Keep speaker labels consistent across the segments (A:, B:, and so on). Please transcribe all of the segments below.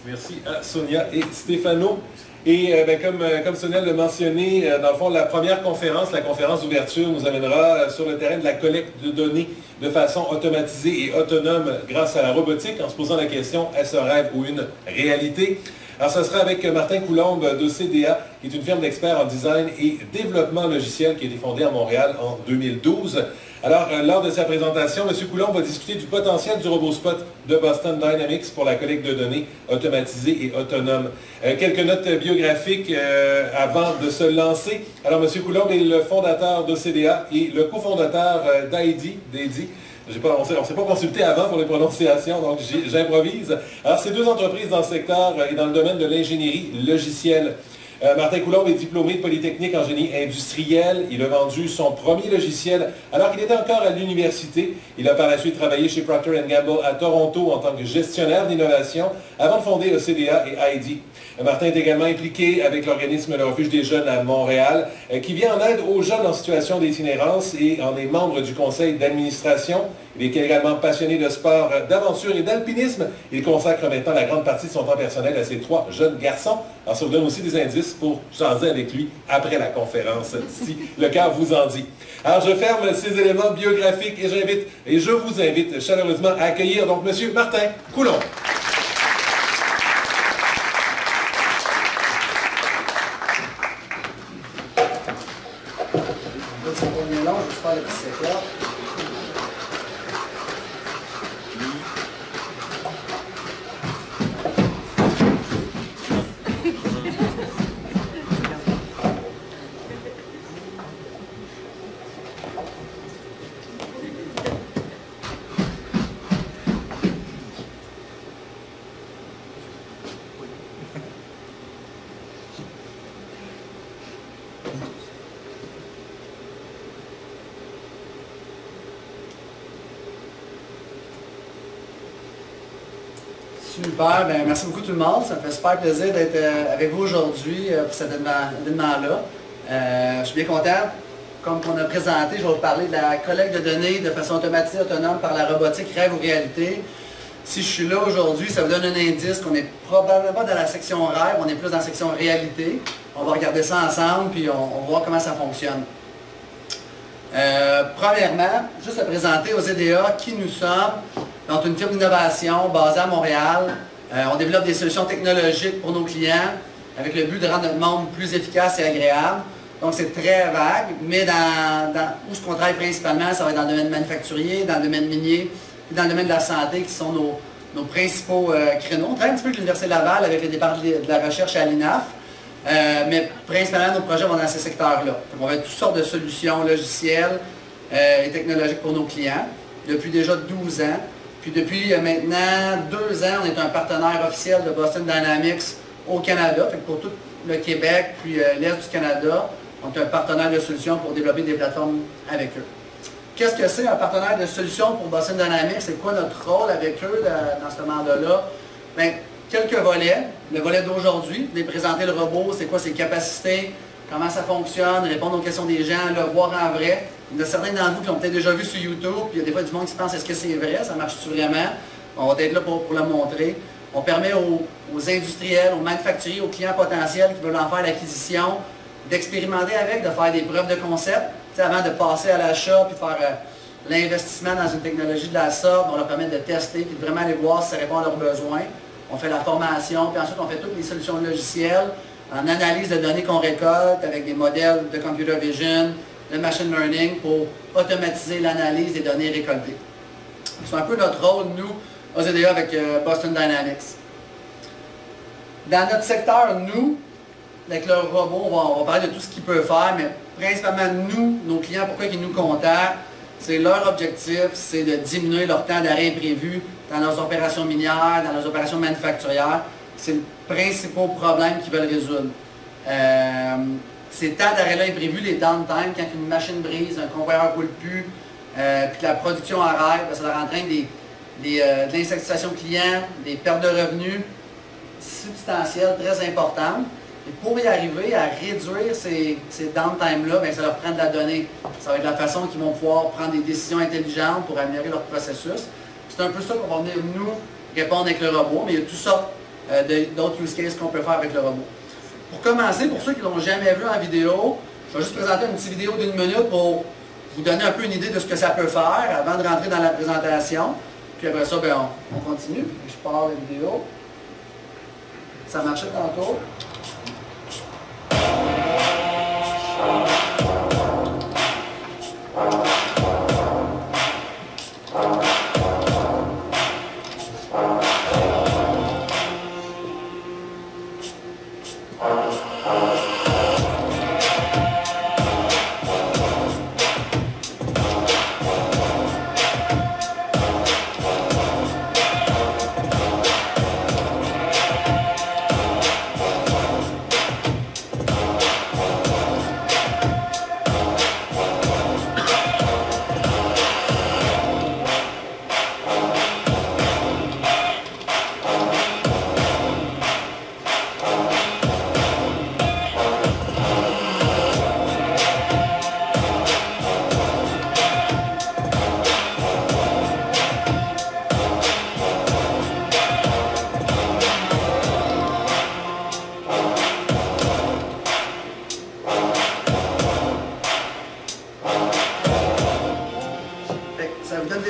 A: Merci à Sonia et Stéphano. Et comme Sonia l'a mentionné, dans le fond, la première conférence, la conférence d'ouverture, nous amènera sur le terrain de la collecte de données de façon automatisée et autonome grâce à la robotique, en se posant la question, est-ce un rêve ou une réalité? Alors, ce sera avec Martin Coulombe d'OCDA, qui est une firme d'experts en design et développement logiciel qui a été fondée à Montréal en 2012. Alors, lors de sa présentation, M. Coulombe va discuter du potentiel du RoboSpot de Boston Dynamics pour la collecte de données automatisée et autonome. Quelques notes biographiques avant de se lancer. Alors, M. Coulombe est le fondateur d'OCDA et le cofondateur d'AIDI. On ne s'est pas consulté avant pour les prononciations, donc j'improvise. Alors, c'est deux entreprises dans le secteur et dans le domaine de l'ingénierie logicielle. Martin Coulombe est diplômé de Polytechnique en génie industriel. Il a vendu son premier logiciel alors qu'il était encore à l'université. Il a par la suite travaillé chez Procter & Gamble à Toronto en tant que gestionnaire d'innovation avant de fonder OCDA et AIDI. Martin est également impliqué avec l'organisme Le Refuge des jeunes à Montréal qui vient en aide aux jeunes en situation d'itinérance et en est membre du conseil d'administration. Il est également passionné de sport, d'aventure et d'alpinisme. Il consacre maintenant la grande partie de son temps personnel à ses trois jeunes garçons. Alors, ça vous donne aussi des indices pour jaser avec lui après la conférence, si le cœur vous en dit. Alors, je ferme ces éléments biographiques et je vous invite chaleureusement à accueillir donc M. Martin Coulombe.
B: Super, bien, merci beaucoup tout le monde. Ça me fait super plaisir d'être avec vous aujourd'hui pour cet événement-là. Je suis bien content. Comme on a présenté, je vais vous parler de la collecte de données de façon automatisée, autonome par la robotique, rêve ou réalité. Si je suis là aujourd'hui, ça vous donne un indice qu'on n'est probablement pas dans la section rêve, on est plus dans la section réalité. On va regarder ça ensemble, puis on va voir comment ça fonctionne. Premièrement, juste à présenter aux EDA qui nous sommes. Donc, une firme d'innovation basée à Montréal. On développe des solutions technologiques pour nos clients avec le but de rendre notre monde plus efficace et agréable. Donc, c'est très vague, mais où ce qu'on travaille principalement, ça va être dans le domaine manufacturier, dans le domaine minier, et dans le domaine de la santé, qui sont nos principaux créneaux. On travaille un petit peu avec l'Université Laval, avec le département de la recherche à l'INAF, mais principalement, nos projets vont dans ces secteurs-là. On va avoir toutes sortes de solutions logicielles et technologiques pour nos clients, depuis déjà 12 ans. Puis depuis maintenant 2 ans, on est un partenaire officiel de Boston Dynamics au Canada. Fait que pour tout le Québec, puis l'Est du Canada, on est un partenaire de solutions pour développer des plateformes avec eux. Qu'est-ce que c'est un partenaire de solutions pour Boston Dynamics? C'est quoi notre rôle avec eux dans ce mandat-là? Bien, quelques volets. Le volet d'aujourd'hui, de présenter le robot, c'est quoi ses capacités, comment ça fonctionne, répondre aux questions des gens, le voir en vrai. Il y a certains d'entre vous qui l'ont peut-être déjà vu sur YouTube, puis il y a des fois du monde qui se pense, est-ce que c'est vrai, ça marche-tu vraiment? On va être là pour le montrer. On permet aux industriels, aux manufacturiers, aux clients potentiels qui veulent en faire l'acquisition, d'expérimenter avec, de faire des preuves de concept, avant de passer à l'achat, puis de faire l'investissement dans une technologie de la sorte. On leur permet de tester, puis de vraiment aller voir si ça répond à leurs besoins. On fait la formation, puis ensuite on fait toutes les solutions logicielles, en analyse de données qu'on récolte avec des modèles de computer vision, de machine learning pour automatiser l'analyse des données récoltées. C'est un peu notre rôle, nous, aux EDA avec Boston Dynamics. Dans notre secteur, nous, avec le robot, on va parler de tout ce qu'il peut faire, mais principalement nous, nos clients, pourquoi ils nous contactent, c'est leur objectif, c'est de diminuer leur temps d'arrêt imprévu dans leurs opérations minières, dans leurs opérations manufacturières. C'est le principal problème qu'ils veulent résoudre. Ces temps d'arrêt-là imprévus, les downtime, quand une machine brise, un convoyeur ne roule plus, puis que la production arrête, ça leur entraîne de l'insatisfaction client, des pertes de revenus substantielles, très importantes. Et pour y arriver à réduire ces downtime-là, ça leur prend de la donnée. Ça va être la façon qu'ils vont pouvoir prendre des décisions intelligentes pour améliorer leur processus. C'est un peu ça qu'on va venir nous répondre avec le robot, mais il y a toutes sortes d'autres use cases qu'on peut faire avec le robot. Pour commencer, pour ceux qui ne l'ont jamais vu en vidéo, je vais juste présenter une petite vidéo d'1 minute pour vous donner un peu une idée de ce que ça peut faire avant de rentrer dans la présentation. Puis après ça, ben, on continue. Je pars la vidéo. Ça marchait tantôt.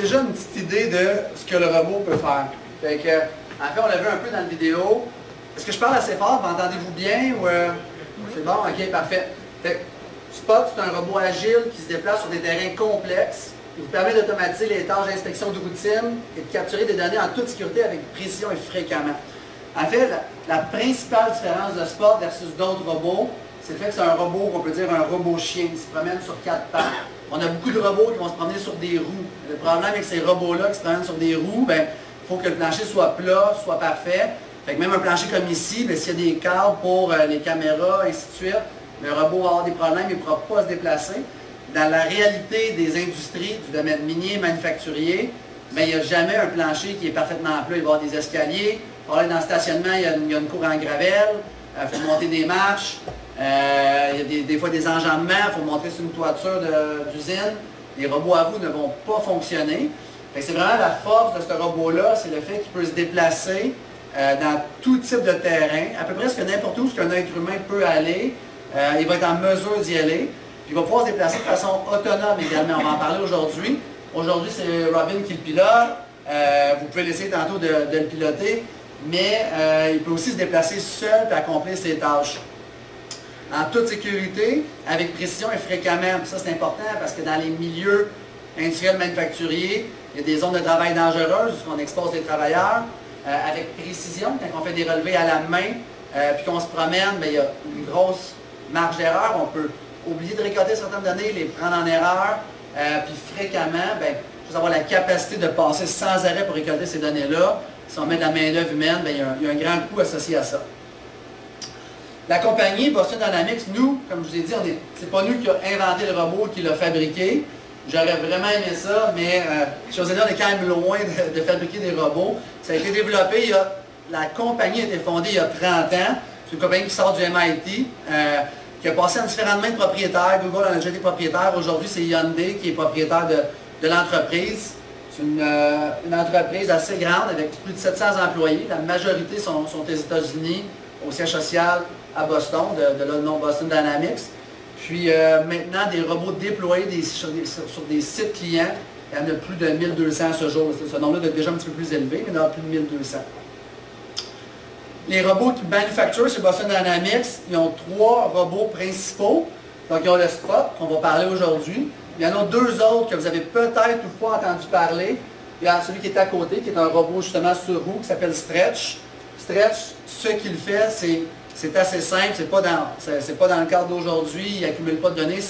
B: Déjà une petite idée de ce que le robot peut faire. Fait que, en fait, on l'a vu un peu dans la vidéo. Est-ce que je parle assez fort? M'entendez-vous bien? Ou, c'est bon? Ok, parfait. Fait que, Spot, c'est un robot agile qui se déplace sur des terrains complexes. Il vous permet d'automatiser les tâches d'inspection de routine et de capturer des données en toute sécurité avec précision et fréquemment. En fait, la principale différence de Spot versus d'autres robots, c'est le fait que c'est un robot qu'on peut dire un robot chien. Il se promène sur 4 pattes. On a beaucoup de robots qui vont se promener sur des roues. Le problème avec ces robots-là qui se promènent sur des roues, il faut que le plancher soit plat, soit parfait. Fait que même un plancher comme ici, s'il y a des câbles pour les caméras, ainsi de suite, le robot va avoir des problèmes, il ne pourra pas se déplacer. Dans la réalité des industries, du domaine minier, manufacturier, il n'y a jamais un plancher qui est parfaitement plat. Il va y avoir des escaliers. Pour aller dans le stationnement, il y a une cour en gravelle. Il faut monter des marches. Il y a des fois des enjambements, il faut monter sur une toiture d'usine. Les robots à vous ne vont pas fonctionner. C'est vraiment la force de ce robot-là, c'est le fait qu'il peut se déplacer dans tout type de terrain, à peu près n'importe où ce qu'un être humain peut aller. Il va être en mesure d'y aller. Puis il va pouvoir se déplacer de façon autonome également. On va en parler aujourd'hui. Aujourd'hui, c'est Robin qui le pilote. Vous pouvez l'essayer tantôt de le piloter, mais il peut aussi se déplacer seul et accomplir ses tâches. En toute sécurité, avec précision et fréquemment. Puis ça, c'est important parce que dans les milieux industriels manufacturiers, il y a des zones de travail dangereuses où on expose les travailleurs. Avec précision, quand on fait des relevés à la main, puis qu'on se promène, il y a une grosse marge d'erreur. On peut oublier de récolter certaines données, les prendre en erreur, puis fréquemment, il faut avoir la capacité de passer sans arrêt pour récolter ces données-là. Si on met de la main-d'œuvre humaine, il y a un grand coût associé à ça. La compagnie Boston Dynamics, nous, comme je vous ai dit, c'est pas nous qui avons inventé le robot, qui l'a fabriqué. J'aurais vraiment aimé ça, mais je vous ai dit, on est quand même loin de fabriquer des robots. Ça a été développé, la compagnie a été fondée il y a 30 ans. C'est une compagnie qui sort du MIT, qui a passé en différentes mains de propriétaires. Google en a déjà été propriétaire. Aujourd'hui, c'est Hyundai qui est propriétaire de l'entreprise. C'est une entreprise assez grande avec plus de 700 employés. La majorité sont aux États-Unis, au siège social à Boston, de là le nom Boston Dynamics. Puis maintenant, des robots déployés sur des sites clients, il y en a plus de 1200 à ce jour. Ce nombre-là est déjà un petit peu plus élevé, mais il y en a plus de 1200. Les robots qui manufacturent chez Boston Dynamics, ils ont 3 robots principaux. Donc, ils ont le Spot, qu'on va parler aujourd'hui. Il y en a 2 autres que vous avez peut-être ou pas entendu parler. Il y a celui qui est à côté, qui est un robot justement sur roue, qui s'appelle Stretch. Stretch, ce qu'il fait, c'est assez simple, c'est pas dans le cadre d'aujourd'hui, il n'accumule pas de données,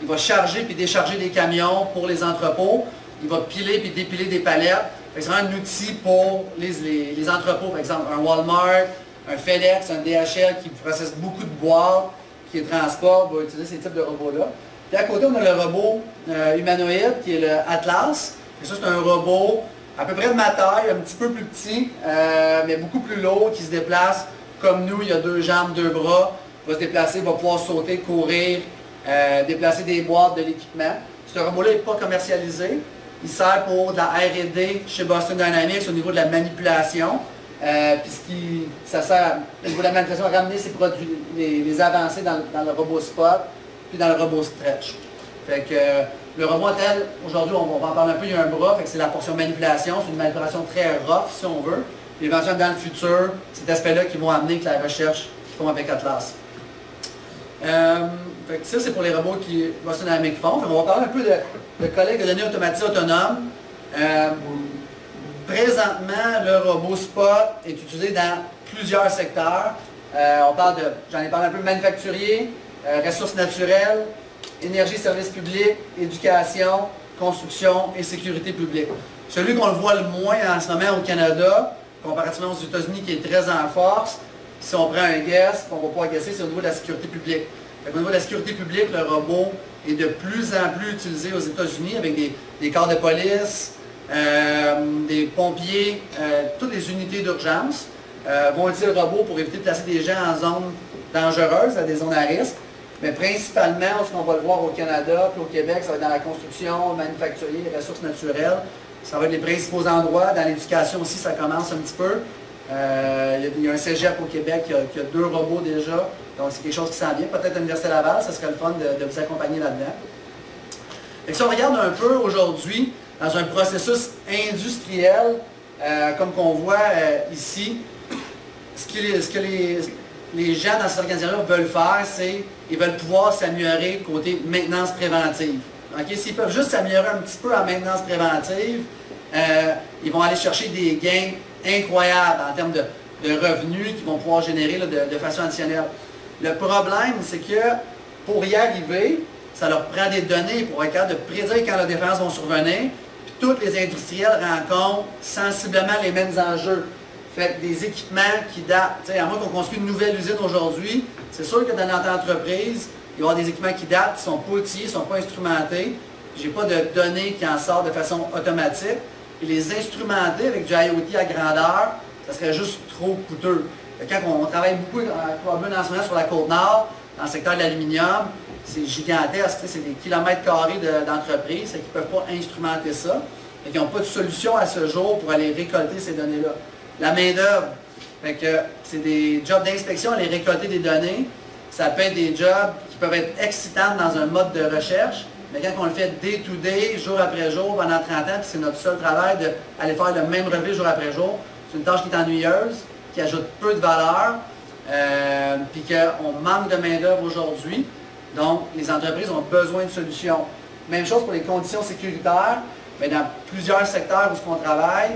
B: il va charger puis décharger des camions pour les entrepôts, il va piler puis dépiler des palettes. C'est vraiment un outil pour les entrepôts, par exemple un Walmart, un FedEx, un DHL qui processe beaucoup de boîtes, qui transporte, va utiliser ces types de robots-là. Puis à côté, on a le robot humanoïde qui est le Atlas. Et ça, c'est un robot à peu près de ma taille, un petit peu plus petit, mais beaucoup plus lourd, qui se déplace comme nous. Il a 2 jambes, 2 bras. Il va se déplacer, il va pouvoir sauter, courir, déplacer des boîtes, de l'équipement. Ce robot-là n'est pas commercialisé. Il sert pour de la R&D chez Boston Dynamics au niveau de la manipulation. Puis ça sert, au niveau de la manipulation, à ramener ces produits, les avancées dans le robot Spot, puis dans le robot Stretch. Fait que le robot tel, aujourd'hui, on va en parler un peu, il y a un bras, fait que c'est la portion manipulation, c'est une manipulation très rough, si on veut. Puis éventuellement, dans le futur, cet aspect-là qui vont amener que la recherche qu'ils font avec Atlas. Fait que ça, c'est pour les robots qui Boston Dynamics font. Fait on va parler un peu de collecte de données automatisées autonomes. Présentement, le robot Spot est utilisé dans plusieurs secteurs. On parle de, j'en ai parlé un peu, manufacturier, ressources naturelles, énergie, services publics, éducation, construction et sécurité publique. Celui qu'on le voit le moins en ce moment au Canada, comparativement aux États-Unis qui est très en force, si on prend un guess, qu'on va pouvoir guesser, c'est au niveau de la sécurité publique. Au niveau de la sécurité publique, le robot est de plus en plus utilisé aux États-Unis avec des corps de police, des pompiers, toutes les unités d'urgence vont utiliser le robot pour éviter de placer des gens en zones dangereuses, à des zones à risque. Mais principalement, ce qu'on va le voir au Canada puis au Québec, ça va être dans la construction, manufacturier, les ressources naturelles. Ça va être les principaux endroits. Dans l'éducation aussi, ça commence un petit peu. Il y a un cégep au Québec qui a 2 robots déjà. Donc, c'est quelque chose qui s'en vient. Peut-être l'Université Laval, ça serait le fun de vous accompagner là-dedans. Si on regarde un peu aujourd'hui, dans un processus industriel, comme qu'on voit ici, ce que les gens dans cette organisation veulent faire, c'est qu'ils veulent pouvoir s'améliorer côté maintenance préventive. Okay? S'ils peuvent juste s'améliorer un petit peu en maintenance préventive, ils vont aller chercher des gains incroyables en termes de revenus qu'ils vont pouvoir générer là, de façon additionnelle. Le problème, c'est que pour y arriver, ça leur prend des données pour être capable de prédire quand les défaillances vont survenir. Puis tous les industriels rencontrent sensiblement les mêmes enjeux. Fait que des équipements qui datent, à moins qu'on construise une nouvelle usine aujourd'hui, c'est sûr que dans notre entreprise, il va y avoir des équipements qui datent, qui ne sont pas outillés, qui ne sont pas instrumentés. Je n'ai pas de données qui en sortent de façon automatique. Et les instrumenter avec du IoT à grandeur, ça serait juste trop coûteux. Quand on travaille beaucoup probablement en ce moment sur la Côte-Nord, dans le secteur de l'aluminium, c'est gigantesque, c'est des kilomètres carrés d'entreprises, qui ne peuvent pas instrumenter ça, et qui n'ont pas de solution à ce jour pour aller récolter ces données-là. La main-d'œuvre, c'est des jobs d'inspection, aller récolter des données, ça peut être des jobs qui peuvent être excitants dans un mode de recherche, mais quand on le fait day to day, jour après jour, pendant 30 ans, puis c'est notre seul travail d'aller faire le même relevé jour après jour, c'est une tâche qui est ennuyeuse, qui ajoute peu de valeur, puis qu'on manque de main-d'œuvre aujourd'hui. Donc, les entreprises ont besoin de solutions. Même chose pour les conditions sécuritaires. Bien, dans plusieurs secteurs où on travaille,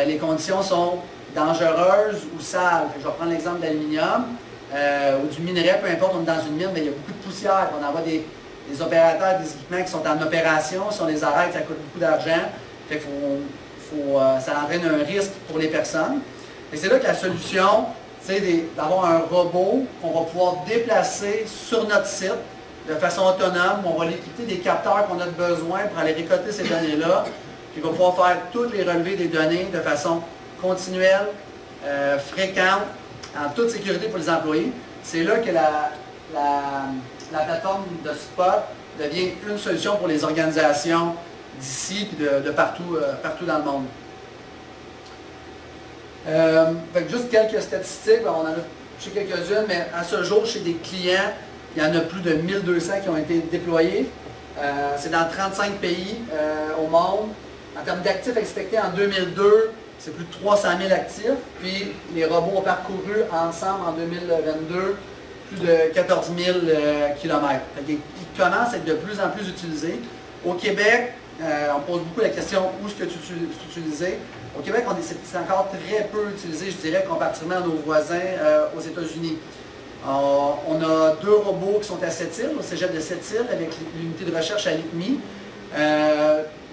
B: les conditions sont dangereuses ou sales. Je vais prendre l'exemple d'aluminium ou du minerai, peu importe, on est dans une mine, mais il y a beaucoup de poussière. On envoie des opérateurs, des équipements qui sont en opération. Si on les arrête, ça coûte beaucoup d'argent. Ça entraîne un risque pour les personnes. Et c'est là que la solution, c'est d'avoir un robot qu'on va pouvoir déplacer sur notre site de façon autonome. On va l'équiper des capteurs qu'on a besoin pour aller récolter ces données-là. Puis il va pouvoir faire toutes les relevés des données de façon continuelle, fréquente, en toute sécurité pour les employés. C'est là que la plateforme de Spot devient une solution pour les organisations d'ici et de partout dans le monde. Juste quelques statistiques, on en a chez quelques-unes, mais à ce jour, chez des clients, il y en a plus de 1200 qui ont été déployés. C'est dans 35 pays au monde. En termes d'actifs expectés en 2002, c'est plus de 300 000 actifs. Puis les robots ont parcouru ensemble en 2022 plus de 14 000 km. Ils commencent à être de plus en plus utilisés. Au Québec, on pose beaucoup la question où est-ce que c'est utilisé. Au Québec, c'est encore très peu utilisé, je dirais, comparativement à nos voisins aux États-Unis. On a 2 robots qui sont à Sept-Îles, au cégep de Sept-Îles, avec l'unité de recherche à l'ITMI.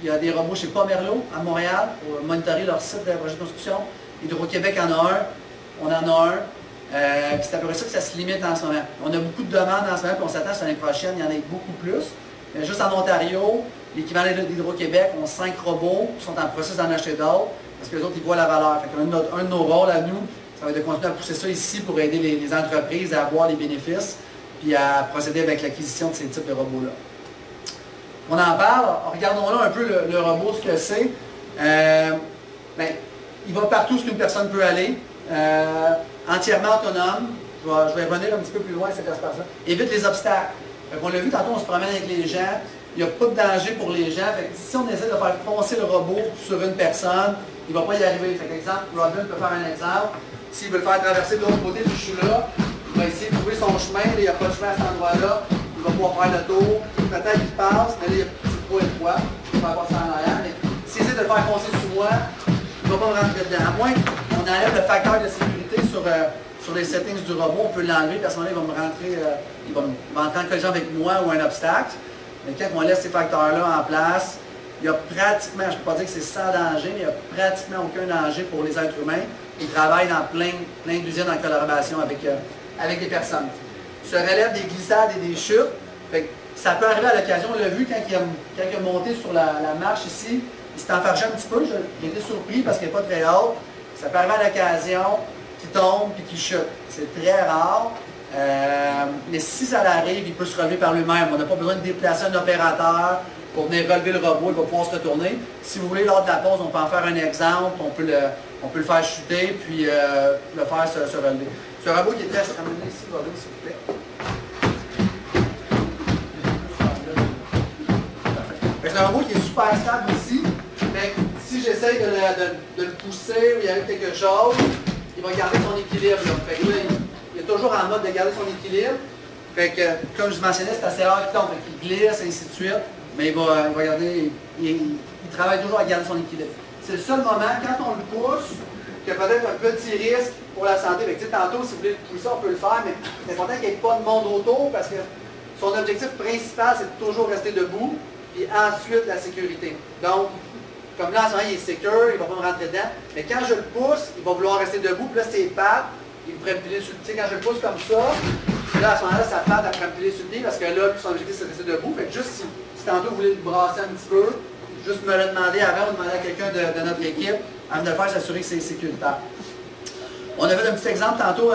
B: Il y a des robots chez Pomerleau, à Montréal, pour monitorer leur site de projet de construction. Hydro-Québec en a un, on en a un. C'est à peu près ça que ça se limite en ce moment. On a beaucoup de demandes en ce moment, puis on s'attend à l'année prochaine, il y en a beaucoup plus. Mais juste en Ontario, l'équivalent d'Hydro-Québec ont 5 robots qui sont en processus d'en acheter d'autres, parce que les autres, ils voient la valeur. Fait un de nos rôles à nous, ça va être de continuer à pousser ça ici pour aider les entreprises à avoir les bénéfices, puis à procéder avec l'acquisition de ces types de robots-là. On en parle, regardons là un peu le robot, ce que c'est. il va partout où une personne peut aller, entièrement autonome. Je vais revenir un petit peu plus loin cet espace-là. Évite les obstacles. On l'a vu tantôt, on se promène avec les gens. Il n'y a pas de danger pour les gens. Fait que si on essaie de faire foncer le robot sur une personne, il ne va pas y arriver. Fait exemple, Robin peut faire un exemple. S'il veut le faire traverser de l'autre côté, puis je suis là, il va essayer de trouver son chemin. Là, il n'y a pas de chemin à cet endroit-là. Il va pouvoir faire le tour. Peut-être qu'il passe, mais là, il y a petit trop étroit. Il va passer en arrière. Mais s'il essaie de le faire foncer sur moi, il ne va pas me rentrer dedans. À moins qu'on enlève le facteur de sécurité sur les settings du robot, on peut l'enlever, puis à ce moment-là, il va me rentrer, en collision avec moi ou un obstacle. Mais quand on laisse ces facteurs-là en place, il y a pratiquement, je ne peux pas dire que c'est sans danger, mais il n'y a pratiquement aucun danger pour les êtres humains. Ils travaillent dans plein d'usines en collaboration avec des personnes. Se relève des glissades et des chutes. Fait que ça peut arriver à l'occasion, on l'a vu quand il a monté sur la marche ici, il s'est enfargé un petit peu, j'ai été surpris parce qu'il n'est pas très haut. Ça peut arriver à l'occasion qu'il tombe et qu'il chute. C'est très rare. Mais si ça l'arrive, il peut se relever par lui-même. On n'a pas besoin de déplacer un opérateur pour venir relever le robot, il va pouvoir se retourner. Si vous voulez, lors de la pause, on peut en faire un exemple, on peut le faire chuter, puis le faire se relever. C'est un robot qui est très... Ramenez ici, Robin, s'il vous plaît. C'est un robot qui est super stable ici. Mais si j'essaye de le pousser ou il arrive quelque chose, il va garder son équilibre. Fait que là, il est toujours en mode de garder son équilibre. Fait que, comme je mentionnais, c'est assez rare qu'il tombe. Fait qu'il glisse, et ainsi de suite. Mais il va garder, il travaille toujours à garder son équilibre. C'est le seul moment, quand on le pousse, qu'il y a peut-être un petit risque pour la santé. Fait que, tantôt, si vous voulez le pousser, on peut le faire, mais c'est important qu'il n'y ait pas de monde autour parce que son objectif principal, c'est de toujours rester debout, puis ensuite la sécurité. Donc, comme là, en ce moment, il est secure, il ne va pas me rentrer dedans, mais quand je le pousse, il va vouloir rester debout, puis là, ses pattes, il pourrait me piler sur le pied. Quand je le pousse comme ça, là, à ce moment-là, sa patte, elle pourrait me piler sur le pied parce que là, son objectif, c'est de rester debout. Fait que juste si tantôt vous voulez le brasser un petit peu, juste me le demander avant ou demander à quelqu'un de notre équipe, avant de le faire, s'assurer que c'est sécuritaire. On avait un petit exemple tantôt,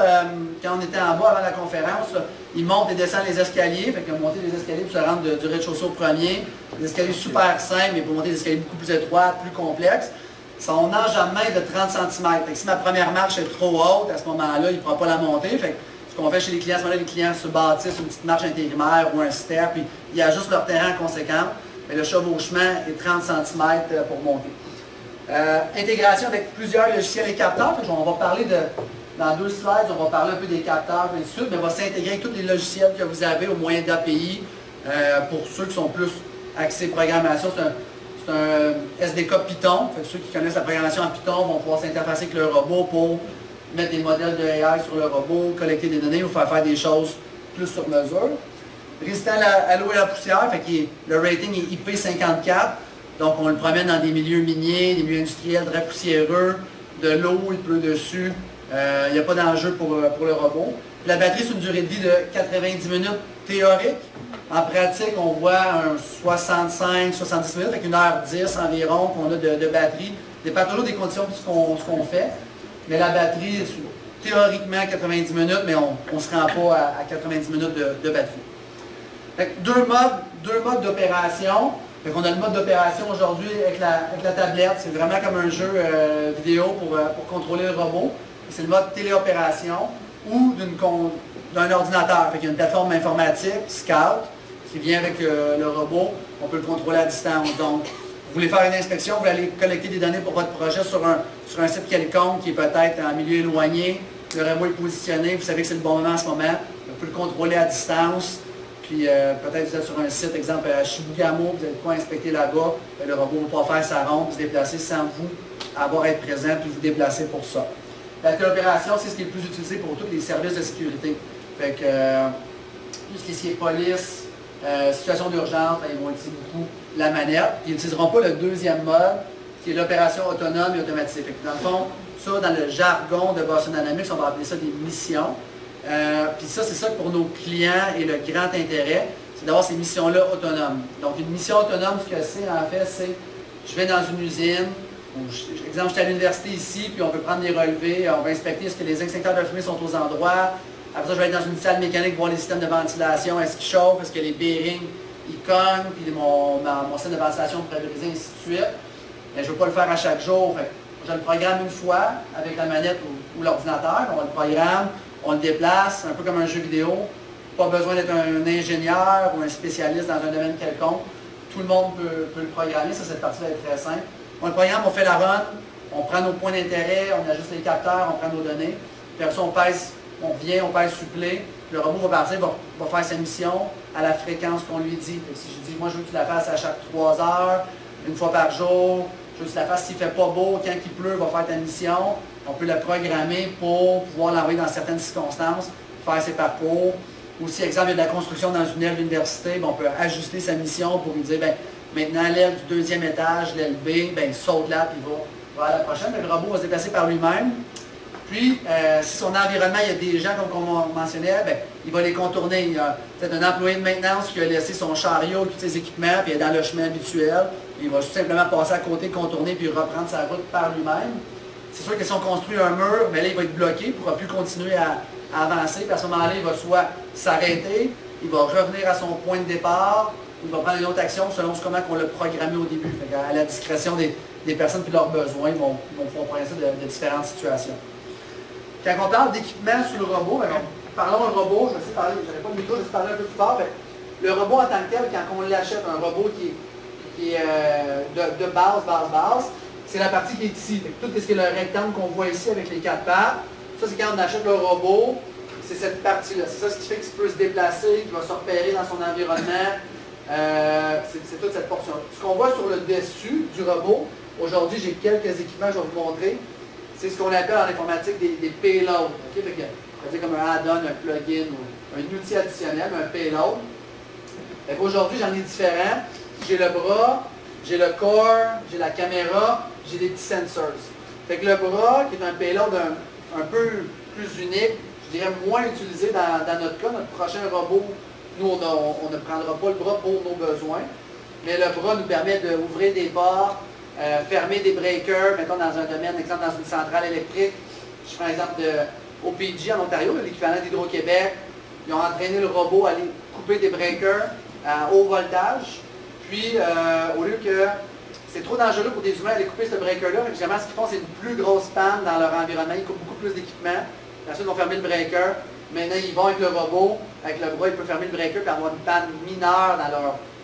B: quand on était en bas avant la conférence, là, il monte et descend les escaliers, fait qu'il a monté les escaliers pour se rendre du rez-de-chaussée au premier. Des escaliers super simples, mais pour monter des escaliers beaucoup plus étroits, plus complexes. Son enjambement est de 30 cm. Fait que si ma première marche est trop haute, à ce moment-là, il ne pourra pas la monter. Fait que ce qu'on fait chez les clients, à ce moment-là, les clients se bâtissent une petite marche intérimaire ou un step, puis ils ajustent leur terrain en conséquence. Mais le chevauchement est 30 cm pour monter. Intégration avec plusieurs logiciels et capteurs. On va parler dans 2 slides, on va parler un peu des capteurs, et ainsi de suite, mais on va s'intégrer avec tous les logiciels que vous avez au moyen d'API. Pour ceux qui sont plus axés programmation, c'est un SDK Python. Fait que ceux qui connaissent la programmation en Python vont pouvoir s'interfacer avec le robot pour mettre des modèles de AI sur le robot, collecter des données ou faire des choses plus sur mesure. Résistant à l'eau et à la poussière, fait que le rating est IP54. Donc, on le promène dans des milieux miniers, des milieux industriels très poussiéreux, de l'eau, il pleut dessus. Il n'y a pas d'enjeu pour le robot. La batterie, c'est une durée de vie de 90 minutes théorique. En pratique, on voit un 65-70 minutes, avec 1h10 environ qu'on a de batterie. Ça dépend toujours des conditions de ce qu'on fait. Mais la batterie, théoriquement 90 minutes, mais on ne se rend pas à 90 minutes de batterie. Fait que deux modes d'opération. Fait qu'on a le mode d'opération aujourd'hui avec la tablette. C'est vraiment comme un jeu vidéo pour contrôler le robot. C'est le mode téléopération ou d'un ordinateur. Fait qu'il y a une plateforme informatique, Scout, qui vient avec le robot. On peut le contrôler à distance. Donc, vous voulez faire une inspection, vous allez collecter des données pour votre projet sur un site quelconque qui est peut-être en milieu éloigné. Le robot est positionné, vous savez que c'est le bon moment en ce moment. Vous pouvez le contrôler à distance. Puis peut-être vous êtes sur un site, exemple à Chibougamau, vous avez quoi inspecter là-bas. Le robot va pouvoir faire sa ronde, se déplacer sans vous avoir à être présent, puis vous déplacer pour ça. La téléopération, c'est ce qui est le plus utilisé pour tous les services de sécurité. Fait que tout ce qui est police, situation d'urgence, ben, ils vont utiliser beaucoup la manette. Ils n'utiliseront pas le deuxième mode, qui est l'opération autonome et automatisée. Fait que dans le fond, ça, dans le jargon de Boston Dynamics, on va appeler ça des missions. Puis ça, c'est ça que pour nos clients et le grand intérêt, c'est d'avoir ces missions-là autonomes. Donc une mission autonome, ce que c'est en fait, c'est je vais dans une usine, exemple, je suis à l'université ici, puis on peut prendre des relevés, on va inspecter est-ce que les extincteurs de fumée sont aux endroits. Après ça, je vais être dans une salle mécanique, voir les systèmes de ventilation, est-ce qu'ils chauffent, est-ce que les bearings, ils cognent, puis mon système de ventilation pourrait briser, ainsi de suite. Mais je ne veux pas le faire à chaque jour. Fait, Je le programme une fois avec la manette ou l'ordinateur. On le programme, on le déplace, un peu comme un jeu vidéo. Pas besoin d'être un ingénieur ou un spécialiste dans un domaine quelconque. Tout le monde peut le programmer. Ça, cette partie-là est très simple. On le programme, on fait la run, on prend nos points d'intérêt, on ajuste les capteurs, on prend nos données. Puis après ça, on pèse, on vient, on pèse supplé. Le robot va partir, va faire sa mission à la fréquence qu'on lui dit. Si je dis, moi je veux que tu la fasses à chaque 3 heures, une fois par jour, je veux que tu la fasses s'il ne fait pas beau, quand il pleut, va faire ta mission. On peut la programmer pour pouvoir l'envoyer dans certaines circonstances, faire ses parcours. Ou si, exemple, il y a de la construction dans une aile d'université, on peut ajuster sa mission pour lui dire, ben, maintenant l'aile du 2e étage, l'aile B, ben, il saute là, puis il va à la prochaine. Mais le robot va se déplacer par lui-même. Puis, si son environnement, il y a des gens, comme on mentionnait, ben, il va les contourner. Il y a peut-être un employé de maintenance qui a laissé son chariot, tous ses équipements, puis il est dans le chemin habituel. Il va tout simplement passer à côté, contourner, puis reprendre sa route par lui-même. C'est sûr que si on construit un mur, ben là, il va être bloqué, il ne pourra plus continuer à avancer. Puis à ce moment-là, il va soit s'arrêter, il va revenir à son point de départ, ou il va prendre une autre action selon comment on l'a programmé au début. Fait à la discrétion des personnes et leurs besoins, ils vont pouvoir prendre ça de différentes situations. Quand on parle d'équipement sur le robot, ben, parlons d'un robot, je vais essayer de parler, je n'avais pas de micro, je vais essayer de parler un peu plus fort. Le robot en tant que tel, quand on l'achète, un robot qui est de base, c'est la partie qui est ici. Tout ce qui est le rectangle qu'on voit ici avec les 4 pattes, ça c'est quand on achète le robot, c'est cette partie-là. C'est ça ce qui fait qu'il peut se déplacer, qu'il va se repérer dans son environnement. C'est toute cette portion. Ce qu'on voit sur le dessus du robot, aujourd'hui j'ai quelques équipements, je vais vous montrer. C'est ce qu'on appelle en informatique des payloads. Okay? C'est comme un add-on, un plugin ou un outil additionnel, un payload. Aujourd'hui, j'en ai différents. J'ai le bras, j'ai le corps, j'ai la caméra, j'ai des petits sensors. Fait que le bras, qui est un payload un peu plus unique, je dirais moins utilisé dans notre cas, notre prochain robot, nous on ne prendra pas le bras pour nos besoins, mais le bras nous permet d'ouvrir des portes, fermer des breakers, mettons dans un domaine, exemple dans une centrale électrique. Je prends l'exemple de OPG en Ontario, l'équivalent d'Hydro-Québec. Ils ont entraîné le robot à aller couper des breakers à haut voltage. Puis, au lieu que c'est trop dangereux pour des humains d'aller couper ce breaker-là, évidemment, ce qu'ils font, c'est une plus grosse panne dans leur environnement. Ils coupent beaucoup plus d'équipement. Ensuite, ils vont fermer le breaker. Maintenant, ils vont avec le robot. Avec le bras, ils peuvent fermer le breaker et avoir une panne mineure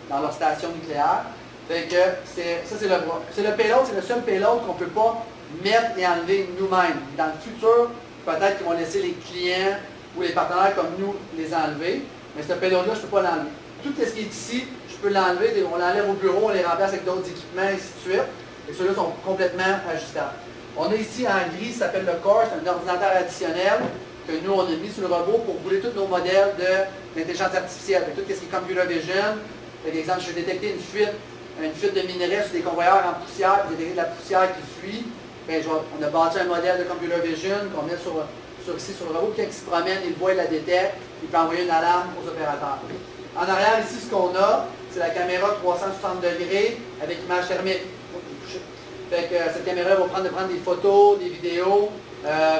B: dans leur station nucléaire. Fait que ça, c'est le bras. C'est le payload, c'est le seul payload qu'on ne peut pas mettre et enlever nous-mêmes. Dans le futur, peut-être qu'ils vont laisser les clients ou les partenaires comme nous les enlever. Mais ce payload-là, je ne peux pas l'enlever. Tout ce qui est ici, je peux l'enlever. On l'enlève au bureau, on les remplace avec d'autres équipements, et ainsi de suite. Et ceux-là sont complètement ajustables. On a ici en gris, ça s'appelle le Core, c'est un ordinateur additionnel que nous, on a mis sur le robot pour rouler tous nos modèles d'intelligence artificielle. Tout ce qui est computer vision. Par exemple, je vais détecter une fuite de minerais sur des convoyeurs en poussière, puis détecter de la poussière qui fuit. Bien, on a bâti un modèle de computer vision qu'on met ici sur le robot, puis quand il se promène, il voit, il la détecte, il peut envoyer une alarme aux opérateurs. En arrière, ici, ce qu'on a, c'est la caméra 360 degrés avec image thermique. Fait que cette caméra va prendre des photos, des vidéos,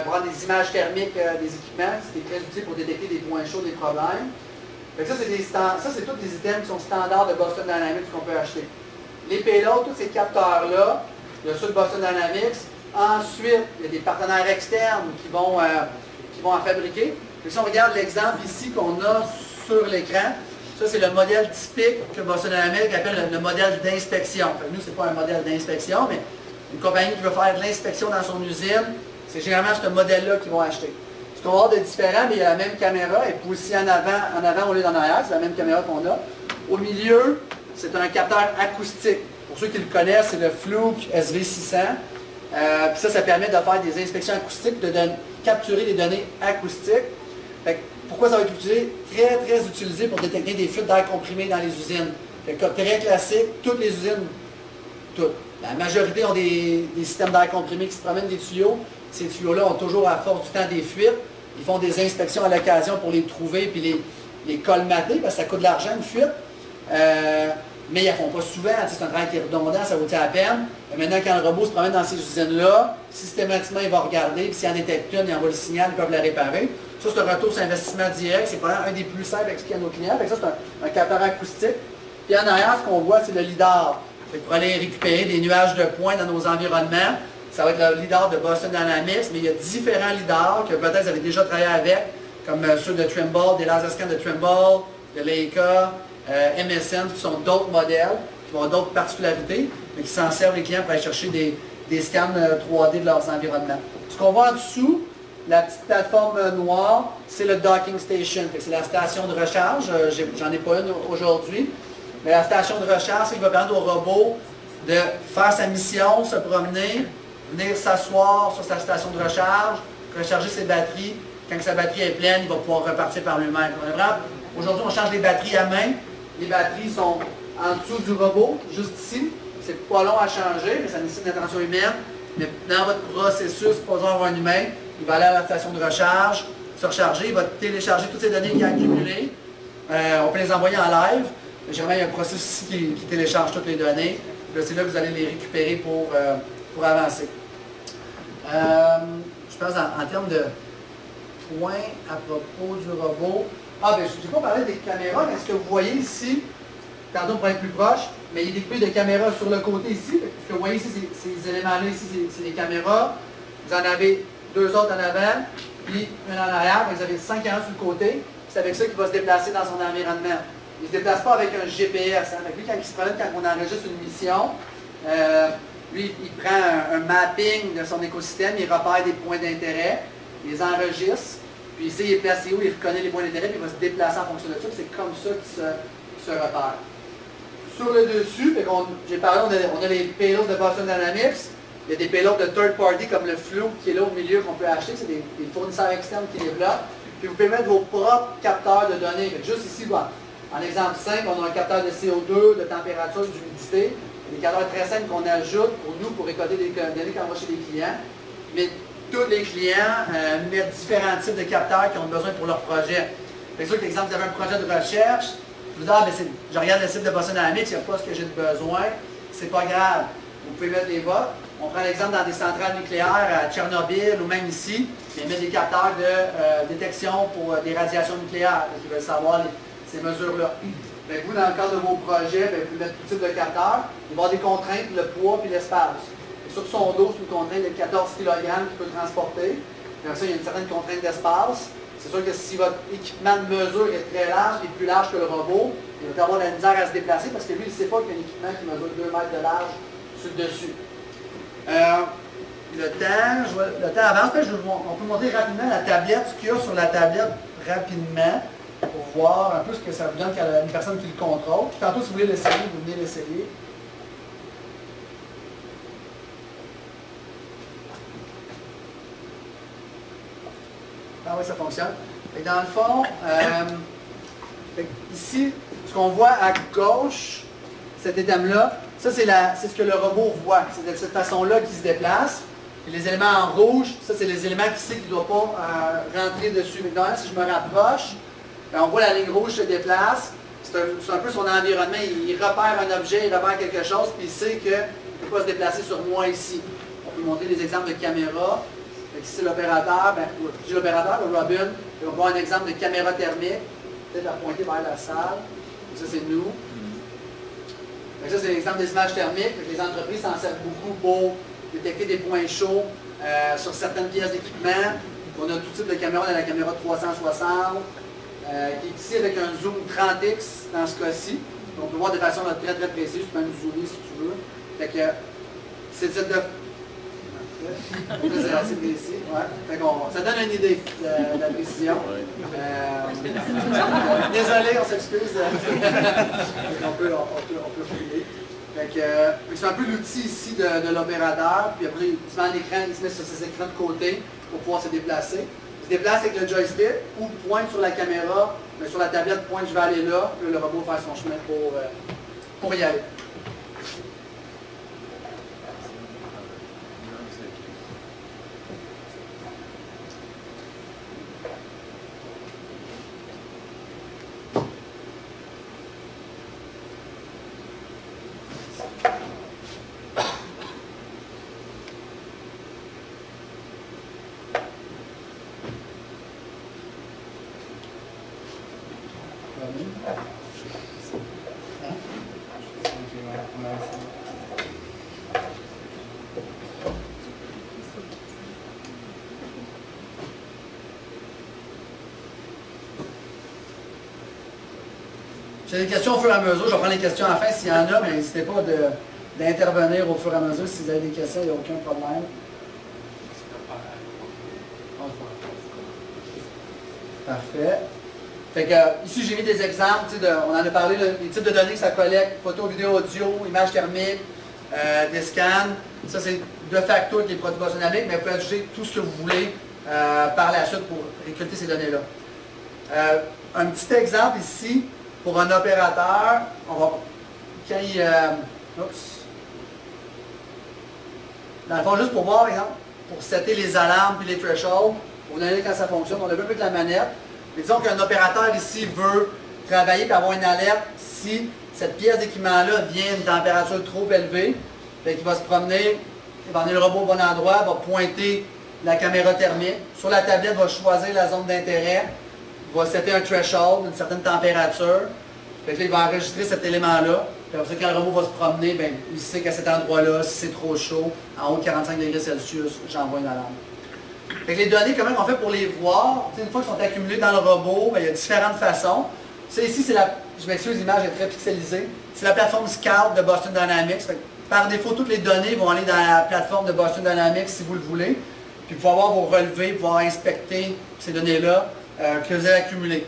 B: prendre des images thermiques des équipements. C'est très utile pour détecter des points chauds, des problèmes. Fait que ça, c'est tous des items qui sont standards de Boston Dynamics qu'on peut acheter. Les payloads, tous ces capteurs-là, il y a ceux de Boston Dynamics. Ensuite, il y a des partenaires externes qui vont en fabriquer. Et si on regarde l'exemple ici qu'on a sur l'écran, ça c'est le modèle typique que Boston Dynamics appelle le modèle d'inspection. Nous, ce n'est pas un modèle d'inspection, mais une compagnie qui veut faire de l'inspection dans son usine, c'est généralement ce modèle-là qu'ils vont acheter. Ce qu'on va avoir de différent, mais il y a la même caméra, elle est positionnée en avant au lieu d'en arrière, c'est la même caméra qu'on a. Au milieu, c'est un capteur acoustique. Pour ceux qui le connaissent, c'est le Fluke SV600. Puis ça permet de faire des inspections acoustiques, de capturer des données acoustiques. Pourquoi ça va être utilisé? Très, très utilisé pour détecter des fuites d'air comprimé dans les usines. Très classique, toutes les usines, toutes. La majorité ont des systèmes d'air comprimé qui se promènent des tuyaux. Ces tuyaux-là ont toujours, à force du temps, des fuites. Ils font des inspections à l'occasion pour les trouver puis les colmater, parce que ça coûte de l'argent, une fuite. Mais ils ne la font pas souvent, c'est un travail qui est redondant, ça vaut à peine. Mais maintenant, quand le robot se promène dans ces usines-là, systématiquement, il va regarder, puis s'il en détecte une, il envoie le signal, ils peuvent la réparer. Ça, c'est un retour sur investissement direct, c'est probablement un des plus simples à expliquer à nos clients. Ça, c'est un capteur acoustique. Puis en arrière, ce qu'on voit, c'est le lidar. Pour aller récupérer des nuages de points dans nos environnements, ça va être le leader de Boston Dynamics, mais il y a différents leaders que peut-être vous avez déjà travaillé avec, comme ceux de Trimble, des laser scans de Trimble, de Leica, MSN, qui sont d'autres modèles, qui vont avoir d'autres particularités, mais qui s'en servent les clients pour aller chercher des scans 3D de leurs environnements. Ce qu'on voit en dessous, la petite plateforme noire, c'est le docking station. C'est la station de recharge. J'en ai pas une aujourd'hui. Mais la station de recharge, c'est qui va permettre au robot de faire sa mission, se promener, venir s'asseoir sur sa station de recharge, recharger ses batteries. Quand sa batterie est pleine, il va pouvoir repartir par lui-même. Aujourd'hui, on change les batteries à main. Les batteries sont en dessous du robot, juste ici. C'est pas long à changer, mais ça nécessite une attention humaine. Mais dans votre processus, pas besoin d'avoir un humain. Il va aller à la station de recharge, se recharger, il va télécharger toutes ces données qu'il a accumulées. On peut les envoyer en live. Généralement, il y a un processus ici qui télécharge toutes les données. C'est là que vous allez les récupérer pour avancer. Je pense en termes de points à propos du robot. Ah, bien, je n'ai pas parlé des caméras, mais ce que vous voyez ici, tantôt pour être plus proche, mais il est équipé de caméras sur le côté ici. Ce que vous voyez ici, ces éléments-là ici, c'est les caméras. Vous en avez 2 autres en avant, puis une en arrière. Vous avez 5 caméras sur le côté. C'est avec ça qu'il va se déplacer dans son environnement. Il ne se déplace pas avec un GPS. Hein. Lui, quand il se promène, quand on enregistre une mission, lui, il prend un mapping de son écosystème, il repère des points d'intérêt, il les enregistre, puis il sait il est placé où, il reconnaît les points d'intérêt, puis il va se déplacer en fonction de ça. C'est comme ça qu'il se repère. Sur le dessus, j'ai parlé, on a les payloads de Boston Dynamics. Il y a des payloads de third party comme le Fluke qui est là au milieu qu'on peut acheter. C'est des fournisseurs externes qui développent. Puis vous pouvez mettre vos propres capteurs de données. Juste ici, en exemple simple, on a un capteur de CO2, de température, d'humidité. Des capteurs très simples qu'on ajoute pour nous pour récolter des données quand on va chez les clients. Mais tous les clients mettent différents types de capteurs qui ont besoin pour leur projet. C'est sûr que, par exemple, vous avez un projet de recherche. Je vous dis, je regarde le site de Boston Dynamics, il n'y a pas ce que j'ai besoin. C'est pas grave. Vous pouvez mettre les votes. On prend l'exemple dans des centrales nucléaires à Tchernobyl ou même ici, ils mettent des capteurs de détection pour des radiations nucléaires. Ils veulent savoir ces mesures-là. Vous, dans le cadre de vos projets, vous pouvez mettre tout type de capteurs. Il va y avoir des contraintes, le poids et l'espace. Sur son dos, c'est une contrainte de 14 kg qu'il peut transporter. Après ça, il y a une certaine contrainte d'espace. C'est sûr que si votre équipement de mesure est très large et plus large que le robot, il va avoir de la misère à se déplacer parce que lui, il ne sait pas qu'il y a un équipement qui mesure 2 mètres de large sur le dessus. Le temps avance. On peut montrer rapidement la tablette, ce qu'il y a sur la tablette rapidement pour voir un peu ce que ça vous donne quand il y a une personne qui le contrôle. Puis tantôt, si vous voulez l'essayer, vous venez l'essayer. Ah oui, ça fonctionne. Et dans le fond, ici, ce qu'on voit à gauche, cet étame-là, ça c'est ce que le robot voit. C'est de cette façon-là qu'il se déplace. Et les éléments en rouge, ça c'est les éléments qu'il sait qu'il ne doit pas rentrer dessus. Maintenant, si je me rapproche, on voit la ligne rouge se déplace. C'est un peu son environnement. Il repère un objet, il repère quelque chose, puis il sait qu'il ne peut pas se déplacer sur moi ici. On peut montrer des exemples de caméras. Ici, l'opérateur, j'ai l'opérateur, le Robin, on va voir un exemple de caméra thermique, peut-être la pointer vers la salle. Ça, c'est nous. Ça, c'est l'exemple des images thermiques. Les entreprises s'en servent beaucoup pour détecter des points chauds sur certaines pièces d'équipement. On a tout type de caméra, on a la caméra 360, qui est ici avec un zoom 30x dans ce cas-ci. On peut voir de façon très très précise, tu peux même zoomer si tu veux. Fait que c'est cette c'est assez précis. Ouais. Ça donne une idée de la précision. Désolé, on s'excuse. on peut fouiller. C'est un peu l'outil ici de l'opérateur. Puis après, il se met en écran, il se met sur ses écrans de côté pour pouvoir se déplacer. Il se déplace avec le joystick ou pointe sur la caméra, mais sur la tablette, pointe, je vais aller là. Puis le robot va faire son chemin pour y aller. Si vous avez des questions au fur et à mesure, je vais prendre les questions à la fin s'il y en a, mais n'hésitez pas d'intervenir au fur et à mesure. Si vous avez des questions, il n'y a aucun problème. Parfait. Fait que, ici, j'ai mis des exemples. On en a parlé, les types de données que ça collecte, photo, vidéo, audio, images thermiques, des scans. Ça, c'est de facto avec les produits Boston Dynamics, mais vous pouvez ajouter tout ce que vous voulez par la suite pour récolter ces données-là. Un petit exemple ici, pour un opérateur, on va, quand il... dans le fond, juste pour voir, exemple, pour setter les alarmes et les thresholds, vous donner quand ça fonctionne, on a vu un peu de la manette. Mais disons qu'un opérateur ici veut travailler et avoir une alerte si cette pièce d'équipement-là vient à une température trop élevée. Fait qu'il va se promener, il va emmener le robot au bon endroit, va pointer la caméra thermique. Sur la tablette, il va choisir la zone d'intérêt, va setter un threshold, une certaine température. Fait que là, il va enregistrer cet élément-là. Puis après ça, quand le robot va se promener, bien, il sait qu'à cet endroit-là, si c'est trop chaud, en haut de 45 degrés Celsius, j'envoie une alarme. Fait que les données, comment on fait pour les voir? Une fois qu'elles sont accumulées dans le robot, bien, il y a différentes façons. Ça ici, c'est la... Je m'excuse, l'image est très pixelisée. C'est la plateforme Scout de Boston Dynamics. Fait que, par défaut, toutes les données vont aller dans la plateforme de Boston Dynamics si vous le voulez. Puis pouvoir avoir vos relevés, pouvoir inspecter ces données-là que vous avez accumulées.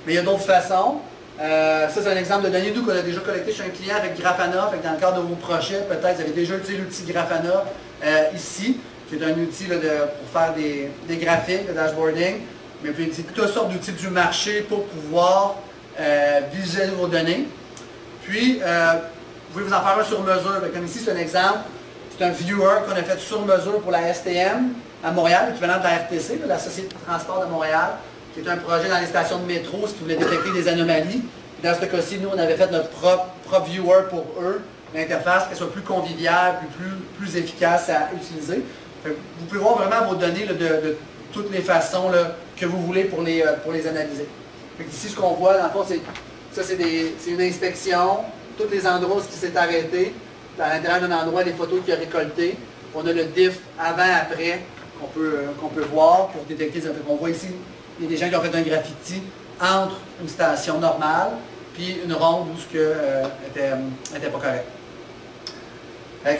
B: Mais il y a d'autres façons. Ça, c'est un exemple de données nous qu'on a déjà collecté chez un client avec Grafana. Fait que dans le cadre de vos projets, peut-être vous avez déjà utilisé l'outil Grafana ici, qui est un outil là, pour faire des graphiques, de dashboarding. Mais vous pouvez utiliser toutes sortes d'outils du marché pour pouvoir visualiser vos données. Puis, vous pouvez vous en faire un sur mesure. Comme ici, c'est un exemple. C'est un viewer qu'on a fait sur mesure pour la STM à Montréal, l'équivalent de la RTC, la Société de transport de Montréal, qui est un projet dans les stations de métro, ce qui voulait détecter des anomalies. Puis dans ce cas-ci, nous, on avait fait notre propre viewer pour eux, l'interface, qu'elle soit plus conviviale, plus efficace à utiliser. Vous pouvez voir vraiment vos données là, de toutes les façons là, que vous voulez pour les analyser. Ici, ce qu'on voit, dans le fond, c'est une inspection, tous les endroits où il s'est arrêté, à l'intérieur d'un endroit, les photos qu'il a récoltées. On a le diff avant-après qu'on peut voir pour détecter les effets. On voit ici, il y a des gens qui ont fait un graffiti entre une station normale puis une ronde où ce n'était pas correct.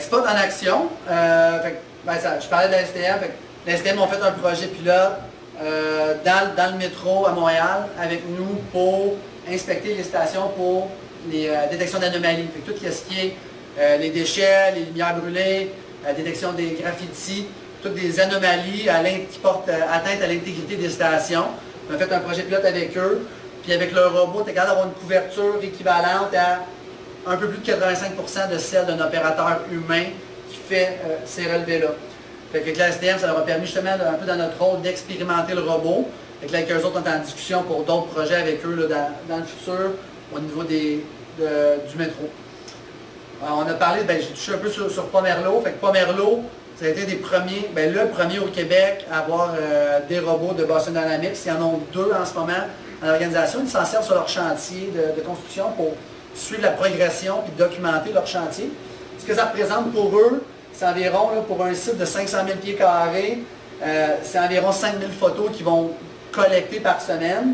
B: Spot en action. Je parlais de la STM. La STM ont fait un projet pilote dans le métro à Montréal avec nous pour inspecter les stations pour les détections d'anomalies. Tout ce qui est les déchets, les lumières brûlées, la détection des graffitis, toutes des anomalies qui portent atteinte à l'intégrité des stations. On a fait un projet pilote avec eux, puis avec le robot, on est capable d'avoir une couverture équivalente à un peu plus de 85% de celle d'un opérateur humain qui fait ces relevés-là. Avec la STM, ça leur a permis justement, un peu dans notre rôle, d'expérimenter le robot. Là, avec eux autres, on est en discussion pour d'autres projets avec eux là, dans le futur au niveau du métro. On a parlé, j'ai touché un peu sur Pomerleau. Pomerleau, ça a été des premiers, le premier au Québec à avoir des robots de Boston Dynamics. Il y en a deux en ce moment dans l'organisation. Ils s'en servent sur leur chantier de construction pour suivre la progression et documenter leur chantier. Ce que ça représente pour eux, c'est environ, là, pour un site de 500 000 pieds carrés, c'est environ 5 000 photos qu'ils vont collecter par semaine.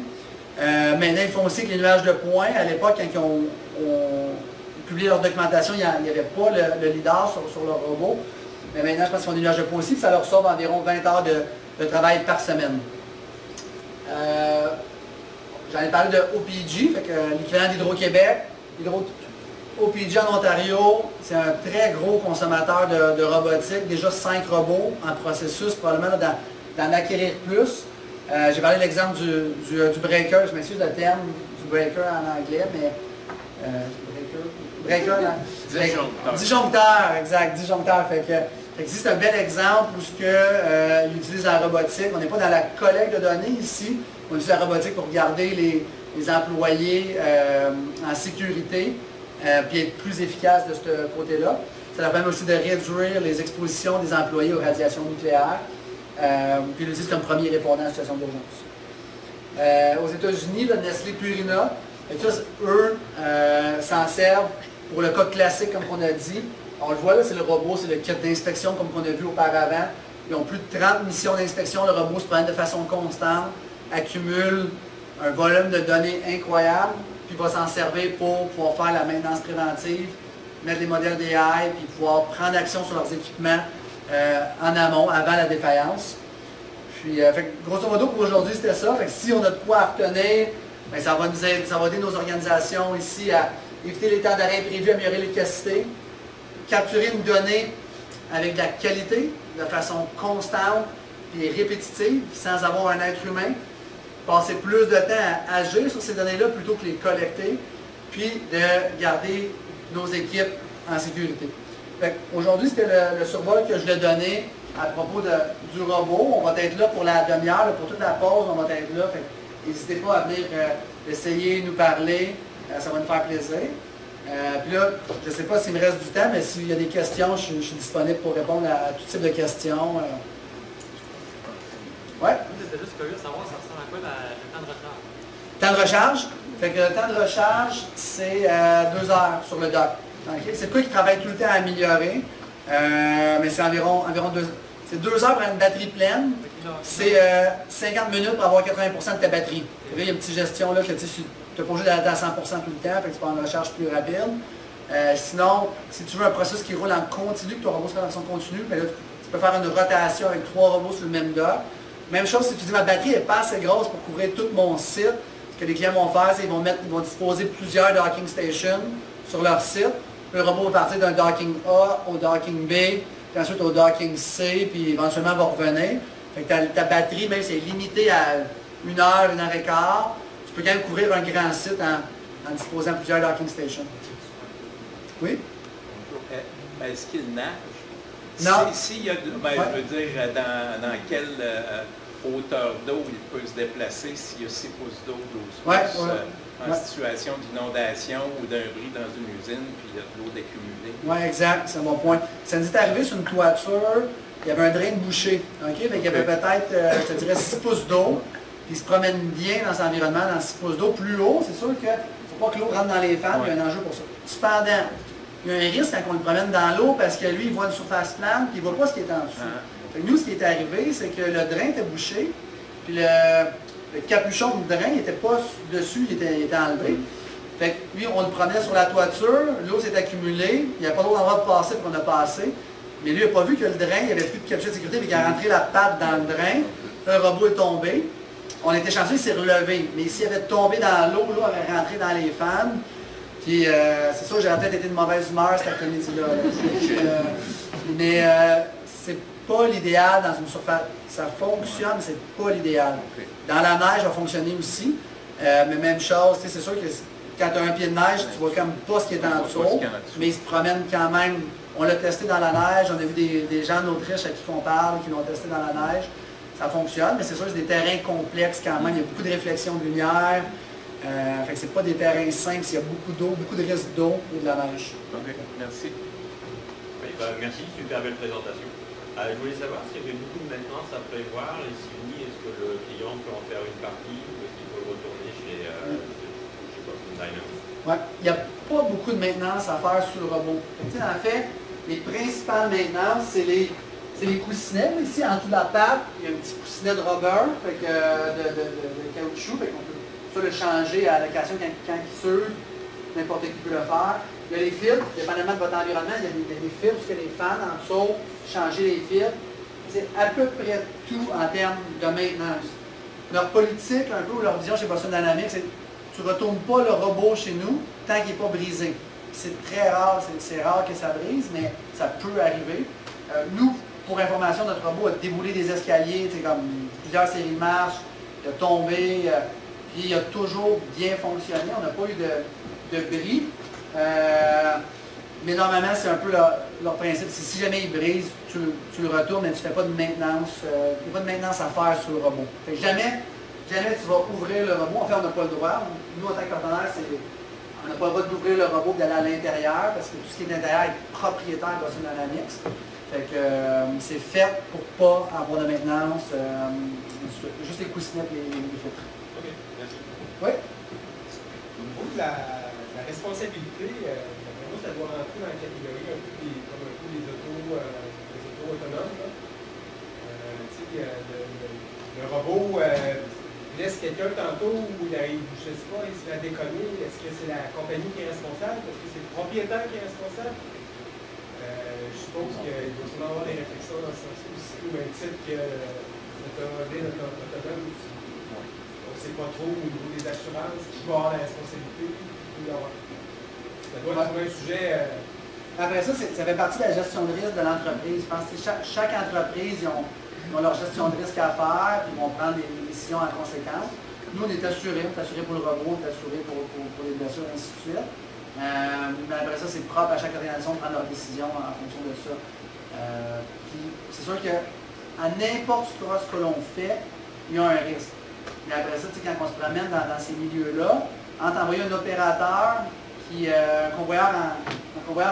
B: Maintenant, ils font aussi avec les nuages de points. À l'époque, quand ils ont publié leur documentation, il n'y avait pas le lidar sur leur robot. Mais maintenant, je pense qu'ils font des nuages de points aussi, puis ça leur sauve environ 20 heures de travail par semaine. J'en ai parlé de OPG, l'équivalent d'Hydro-Québec. OPG en Ontario, c'est un très gros consommateur de robotique. Déjà 5 robots en processus, probablement d'en acquérir plus. J'ai parlé de l'exemple du breaker, je m'excuse le terme du breaker en anglais, mais disjoncteur, exact, disjoncteur. Ici, c'est un bel exemple où il utilise la robotique. On n'est pas dans la collecte de données ici, on utilise la robotique pour garder les employés en sécurité, puis être plus efficace de ce côté-là. Ça leur permet aussi de réduire les expositions des employés aux radiations nucléaires. Puis ils l'utilisent comme premier répondant en situation d'urgence. Aux États-Unis, Nestlé Purina, eux s'en servent pour le cas classique, comme on a dit. On le voit là, c'est le robot, c'est le kit d'inspection comme on a vu auparavant. Ils ont plus de 30 missions d'inspection. Le robot se promène de façon constante, accumule un volume de données incroyable, puis va s'en servir pour pouvoir faire la maintenance préventive, mettre des modèles d'AI, puis pouvoir prendre action sur leurs équipements en amont, avant la défaillance. Puis, fait que, grosso modo, pour aujourd'hui, c'était ça. Fait que si on a de quoi à retenir, bien, ça va aider nos organisations ici à éviter les temps d'arrêt imprévus, améliorer l'efficacité, capturer une donnée avec de la qualité, de façon constante et répétitive, sans avoir un être humain, passer plus de temps à agir sur ces données-là plutôt que les collecter, puis de garder nos équipes en sécurité. Aujourd'hui, c'était le survol que je l'ai donné à propos du robot. On va être là pour la demi-heure, pour toute la pause, on va être là. N'hésitez pas à venir essayer, nous parler, ça va nous faire plaisir. Puis là, je ne sais pas s'il me reste du temps, mais s'il y a des questions, je suis disponible pour répondre à tout type de questions. Ouais?
C: J'étais juste curieux de savoir ça ressemble à quoi le temps de recharge.
B: Temps de recharge? Fait que le temps de recharge, c'est 2 heures sur le dock. Okay? C'est quoi qui travaille tout le temps à améliorer, mais c'est environ 2 heures. C'est 2 heures pour une batterie pleine. C'est 50 minutes pour avoir 80% de ta batterie. Il y a une petite gestion là que tu n'as pas obligé d'aller à 100% tout le temps, fait que tu peux avoir une recharge plus rapide. Sinon, si tu veux un processus qui roule en continu, que ton robot soit en action continue, mais là, tu peux faire une rotation avec 3 robots sur le même dock. Même chose si tu dis ma batterie n'est pas assez grosse pour couvrir tout mon site. Ce que les clients vont faire, c'est qu'ils vont disposer plusieurs docking stations sur leur site. Le robot va partir d'un docking A au docking B, puis ensuite au docking C, puis éventuellement va revenir. Fait que ta batterie, même si elle est limitée à 1 heure, 1 heure et quart, tu peux quand même couvrir un grand site en disposant plusieurs docking stations. Oui?
D: Est-ce qu'il nage?
B: Non.
D: S'il y a, je veux dire, dans quelle hauteur d'eau il peut se déplacer s'il y a 6 pouces d'eau, 12 pouces, en situation d'inondation ou d'un bris dans une usine, puis il y a de l'eau d'accumuler.
B: Oui, exact, c'est mon point. Ça nous est arrivé sur une toiture, il y avait un drain de boucher, OK? Il y avait peut-être, je te dirais, 6 pouces d'eau, puis il se promène bien dans son environnement, dans 6 pouces d'eau. Plus haut, c'est sûr qu'il ne faut pas que l'eau rentre dans les fans, il y a un enjeu pour ça. Cependant, il y a un risque quand on le promène dans l'eau parce que lui, il voit une surface plane puis il ne voit pas ce qui est en dessous. Fait que nous, ce qui est arrivé, c'est que le drain était bouché, puis le capuchon du drain n'était pas dessus, il était enlevé. Fait que lui, on le prenait sur la toiture, l'eau s'est accumulée, il n'y avait pas d'autre endroit de passer qu'on a passé. Mais lui, il n'a pas vu que le drain, il n'y avait plus de capuchon de sécurité, mais il a rentré la patte dans le drain, le robot est tombé. On était chanceux, il s'est relevé. Mais s'il avait tombé dans l'eau, l'eau aurait rentré dans les fans. Puis c'est sûr, j'aurais peut-être été de mauvaise humeur cet après-midi-là. Mais c'est pas l'idéal dans une surface. Ça fonctionne, mais c'est pas l'idéal. Dans la neige, ça va fonctionner aussi. Mais même chose, c'est sûr que quand tu as un pied de neige, tu vois comme pas ce qui est en dessous. Mais il se promène quand même. On l'a testé dans la neige. On a vu des gens d'Autriche à qui on parle qui l'ont testé dans la neige. Ça fonctionne, mais c'est sûr que c'est des terrains complexes quand même. Il y a beaucoup de réflexion de lumière. Fait que c'est pas des terrains simples, il y a beaucoup d'eau, beaucoup de risques d'eau et de la neige.
D: OK, merci.
C: Oui, merci, super belle présentation. Je voulais savoir s'il y avait beaucoup de maintenance à prévoir et si oui, est-ce que le client peut en faire une partie ou est-ce qu'il peut retourner chez, je sais pas, Dynamics?
B: Oui, il n'y a pas beaucoup de maintenance à faire sur le robot. En fait, les principales maintenances, c'est les coussinets. Ici, en dessous de la table, il y a un petit coussinet de rubber, fait que, de caoutchouc, fait qu'on peut le changer à l'occasion quand il s'use, n'importe qui peut le faire. Il y a les filtres, dépendamment de votre environnement, il y a des filtres, il y a des fans en dessous, changer les filtres. C'est à peu près tout en termes de maintenance. Leur politique, un peu, ou leur vision chez Boston Dynamics, c'est tu ne retournes pas le robot chez nous tant qu'il n'est pas brisé. C'est très rare, c'est rare que ça brise, mais ça peut arriver. Nous, pour information, notre robot a déboulé des escaliers, comme plusieurs séries de marches, il a tombé. Puis il a toujours bien fonctionné, on n'a pas eu de bris. Mais normalement, c'est un peu leur principe. Si jamais il brise, tu le retournes, mais tu ne fais pas de maintenance. Il n'y a pas de maintenance à faire sur le robot. Fait que jamais tu vas ouvrir le robot. En fait, on n'a pas le droit. Nous, en tant que partenaire, on n'a pas le droit d'ouvrir le robot et d'aller à l'intérieur, parce que tout ce qui est à l'intérieur est propriétaire de Boston Dynamics. Fait que c'est fait pour ne pas avoir de maintenance. Juste les coussinets et les filtres. Oui.
E: Au niveau de la responsabilité, vraiment, ça doit rentrer dans la catégorie comme un peu les autos autonomes. Le robot, laisse quelqu'un tantôt où il arrive, je ne sais pas, il se fait déconner, est-ce que c'est la compagnie qui est responsable? Est-ce que c'est le propriétaire qui est responsable? Je suppose qu'il doit sûrement avoir des réflexions dans ce sens aussi, au même titre que notre autonome. On ne sait pas trop au niveau des assurances qui va avoir la responsabilité. Ça doit être un sujet.
B: Après ça, ça fait partie de la gestion de risque de l'entreprise. Je pense que chaque entreprise, ils ont leur gestion de risque à faire, puis ils vont prendre des décisions en conséquence. Nous, on est assurés pour le robot, on est assurés pour les blessures, et ainsi de suite. Mais après ça, c'est propre à chaque organisation de prendre leurs décisions en fonction de ça. Puis c'est sûr qu'à n'importe ce que l'on fait, il y a un risque. Mais après ça, quand on se promène dans ces milieux-là, entre envoyer un opérateur un convoyeur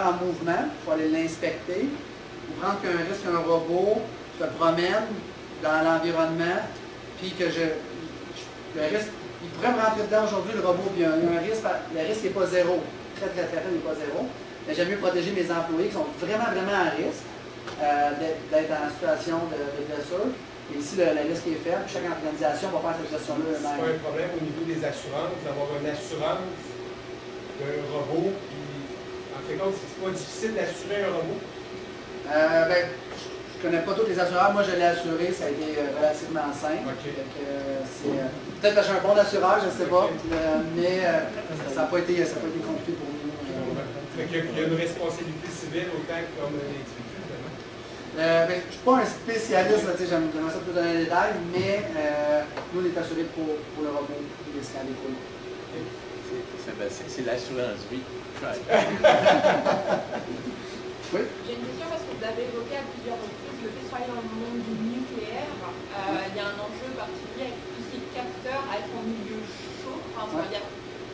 B: en mouvement, il faut aller l'inspecter, ou prendre qu'un risque qu'un robot se promène dans l'environnement, puis que le risque, il pourrait me rentrer dedans aujourd'hui, le robot, puis il y a un risque, le risque n'est pas zéro, très faible, il n'est pas zéro, mais j'aime mieux protéger mes employés qui sont vraiment à risque d'être en situation de blessure. Et ici, le risque est faible, chaque organisation va faire cette gestion-là eux-mêmes.
E: C'est pas un problème au niveau des assurances, d'avoir une assurance d'un robot, puis en fait compte, c'est pas difficile d'assurer un robot?
B: Je connais pas tous les assureurs. Moi, je l'ai assuré, ça a été relativement simple.
E: Okay.
B: Peut-être que j'ai un bon assureur, je ne sais pas, mais ça n'a pas été compliqué pour nous.
E: Il y a une responsabilité civile autant que comme l'individu, évidemment.
B: Je ne suis pas un spécialiste, j'aimerais ça plus donner les détails, mais nous, on est assurés pour le robot et les scans d'écoute.
D: C'est l'assurance vie.
B: Oui.
F: J'ai une question parce que vous avez évoqué à plusieurs reprises le fait de travailler dans le monde du nucléaire. Il y a un enjeu particulier avec tout ce qui est capteur à être en milieu chaud. Enfin,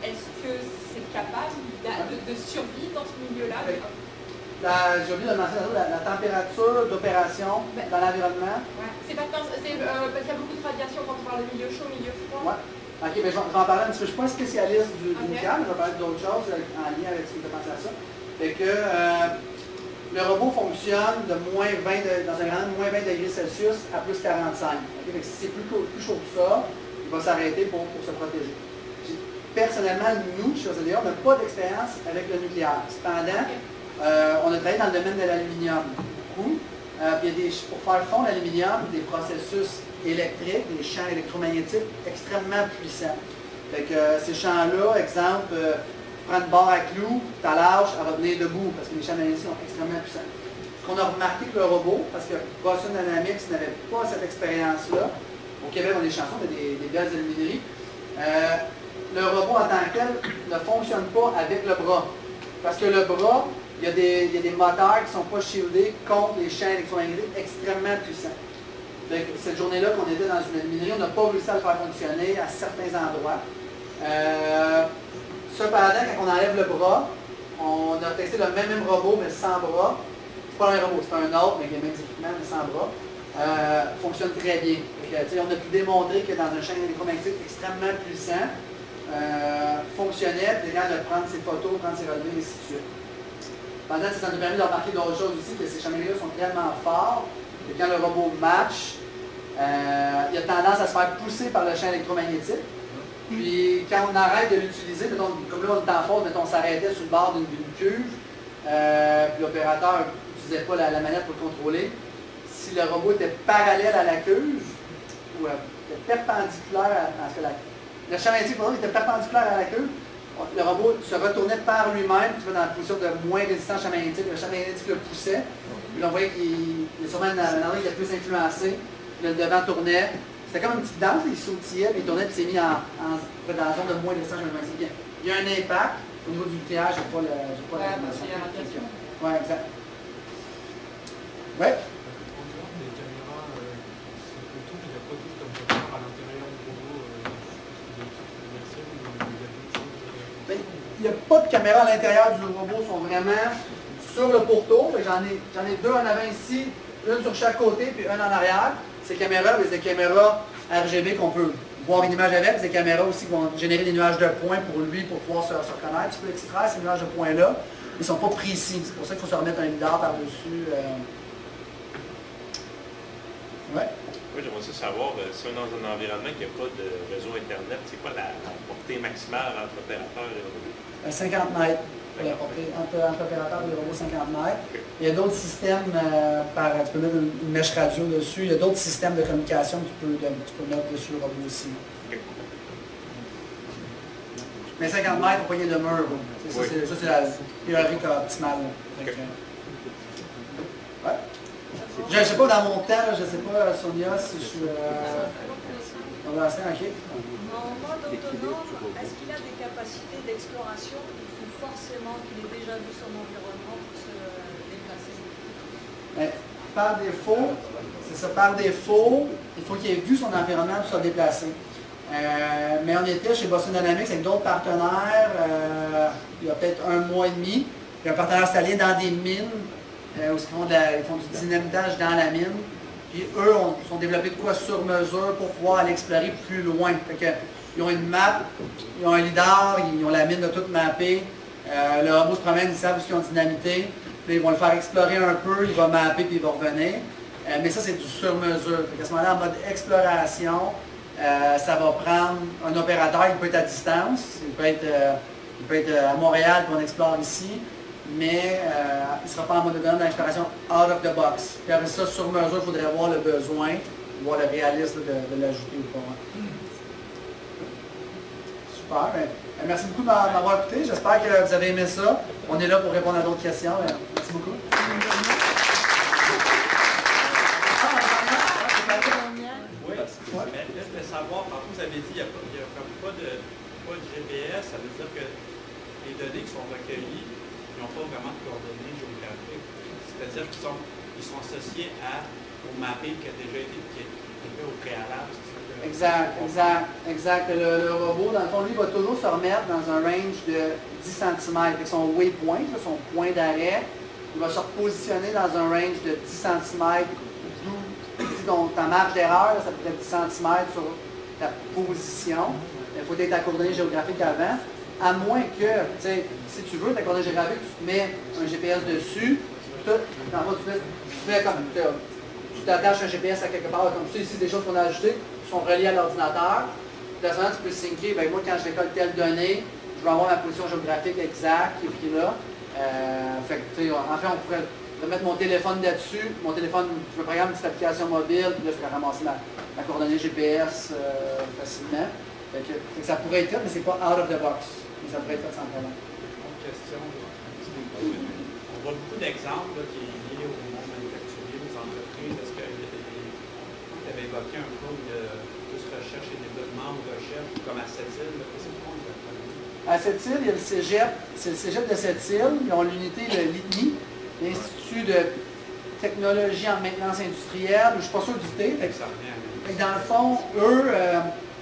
F: est-ce que c'est capable de survivre dans ce milieu-là?
B: J'ai oublié de mentionner la température d'opération dans l'environnement.
F: Ouais. C'est parce qu'il y a beaucoup de radiation quand on parle de milieu chaud, milieu froid.
B: Ouais. Ok, mais je vais en parler un petit peu. Je ne suis pas un spécialiste du nucléaire, mais je vais parler d'autres choses en lien avec ce qui me fait penser à ça. Fait que le robot fonctionne de dans un grand moins 20 degrés Celsius à plus 45. Okay? Fait que si c'est plus chaud que ça, il va s'arrêter pour se protéger. Personnellement, nous, chez OCDA, on n'a pas d'expérience avec le nucléaire. Cependant, on a travaillé dans le domaine de l'aluminium beaucoup. Pour faire fondre l'aluminium, des processus électriques, des champs électromagnétiques extrêmement puissants. Fait que ces champs-là, exemple, prends une barre à clous, tu la lâches, elle va venir debout parce que les champs magnétiques sont extrêmement puissants. Ce qu'on a remarqué que le robot, parce que Boston Dynamics n'avait pas cette expérience-là, au Québec on a des chansons, on a des belles alumineries, le robot en tant que tel ne fonctionne pas avec le bras. Parce que le bras, il y a des moteurs qui ne sont pas shieldés contre les champs électromagnétiques extrêmement puissants. Donc, cette journée-là qu'on était dans une aluminerie, on n'a pas réussi à le faire fonctionner à certains endroits. Cependant, quand on enlève le bras, on a testé le même robot, mais sans bras. C'est pas un robot, c'est un autre, mais avec les mêmes équipements, mais sans bras. Fonctionne très bien. Donc, on a pu démontrer que dans un champ électromagnétique extrêmement puissant, fonctionnait, puis de prendre ses photos, prendre ses relevés, et ainsi de suite. Pendant ça nous permet de remarquer d'autres choses aussi, que ces champs magnétiques sont tellement forts que quand le robot match, il a tendance à se faire pousser par le champ électromagnétique. Puis quand on arrête de l'utiliser, comme là on est en pause, on s'arrêtait sur le bord d'une cuve, puis l'opérateur n'utilisait pas la manette pour le contrôler. Si le robot était parallèle à la cuve, ou était perpendiculaire à ce que le champ magnétique était perpendiculaire à la cuve, le robot se retournait par lui-même, tu vois, dans la position de moins résistant champ magnétique, le champ magnétique le poussait, puis là, on voyait qu'il y a sûrement un endroit qui était plus influencé, puis le devant tournait. C'était comme une petite danse, il sautillait, puis il tournait, puis il s'est mis dans la zone de moins résistant champ magnétique. Il y a un impact au niveau du nucléaire, je n'ai pas l'information. Oui, exact. Oui. Il n'y a pas de caméra à l'intérieur du robot, ils sont vraiment sur le pourtour. J'en ai deux en avant ici, une sur chaque côté, puis une en arrière. Ces caméras, c'est des caméras RGB qu'on peut voir une image avec, des caméras aussi qui vont générer des nuages de points pour lui, pour pouvoir se reconnaître. Tu peux extraire ces nuages de points-là, ils ne sont pas précis. C'est pour ça qu'il faut se remettre un lidar par-dessus. Ouais.
C: Oui, j'aimerais j'aimerais savoir, si on est dans un environnement qui n'a pas de réseau Internet, c'est quoi la portée maximale entre opérateurs et robots?
B: 50 mètres. La portée entre opérateurs et robots, 50 mètres. Il y a d'autres systèmes, tu peux mettre une mèche radio dessus. Il y a d'autres systèmes de communication que tu peux mettre dessus le robot aussi.
C: Okay.
B: Mais 50 mètres pour poigner de mur. Ça, c'est la théorie optimale. Okay. Ouais. Je ne sais pas, dans mon temps, je ne sais pas, Sonia, si je suis... On va rester, OK.
G: En mode autonome, est-ce qu'il a des capacités d'exploration? Il faut forcément qu'il ait déjà vu son environnement pour se déplacer.
B: Mais, par défaut, c'est ça, par défaut, il faut qu'il ait vu son environnement pour se déplacer. Mais on était chez Boston Dynamics avec d'autres partenaires, il y a peut-être 1 mois et demi. Il y a un partenaire installé dans des mines, où ils font du dynamitage dans la mine. Puis eux sont développés de quoi sur mesure pour pouvoir aller explorer plus loin. Fait que, ils ont une map, ils ont un lidar, ils ont la mine de tout mappé. Le robot se promène, ils savent où ils ont dynamité. Puis ils vont le faire explorer un peu, il va mapper puis il va revenir. Mais ça, c'est du sur mesure. À ce moment-là, en mode exploration, ça va prendre un opérateur, il peut être à distance, il peut être à Montréal, puis on explore ici, mais il ne sera pas en mode autonome dans l'exploration out of the box. Puis après ça, sur mesure, il faudrait voir le besoin, voir le réalisme de l'ajouter ou pas. Super. Merci beaucoup de m'avoir écouté. J'espère que vous avez aimé ça. On est là pour répondre à d'autres questions. Merci beaucoup.
C: Mais là, je voulais savoir, tantôt vous avez dit qu'il n'y a pas de GPS, ça veut dire que les données qui sont recueillies, ils n'ont pas vraiment de coordonnées géographiques. C'est-à-dire qu'ils sont associés au mapping qui a déjà été fait au préalable.
B: Exact. Le robot, dans le fond, lui, va toujours se remettre dans un range de 10 cm. Avec son waypoint, son point d'arrêt, il va se repositionner dans un range de 10 cm. Donc, ta marge d'erreur, ça peut être 10 cm sur ta position. Il faut être ta coordonnée géographique avant. À moins que, si tu veux ta coordonnée géographique, tu mets un GPS dessus. Tu t'attaches un GPS à quelque part, comme ça. Ici, des choses qu'on a ajoutées qui sont reliées à l'ordinateur. De toute façon, tu peux syncer. Ben, moi, quand je récolte telle donnée, je vais avoir ma position géographique exacte qui est pris là. En fait, on pourrait mettre mon téléphone là-dessus. Mon téléphone, je vais programmer une petite application mobile, puis là, je peux ramasser ma coordonnée GPS facilement. Fait que ça pourrait être fait, mais c'est pas out of the box. Mais ça pourrait être fait sans problème.
C: Autre question. On voit beaucoup d'exemples qui sont liés au monde manufacturier, aux entreprises. Est-ce que tu avais évoqué un peu de plus recherche et développement ou recherche, comme à Sept-Îles? Qu'est-ce qu'ils font exactement?
B: À Sept-Îles, il y a le cégep. C'est le cégep de Sept-Îles. Ils ont l'unité de l'ITMI, l'Institut de technologie en maintenance industrielle. Je ne suis pas sûr du thé. Dans le fond, eux,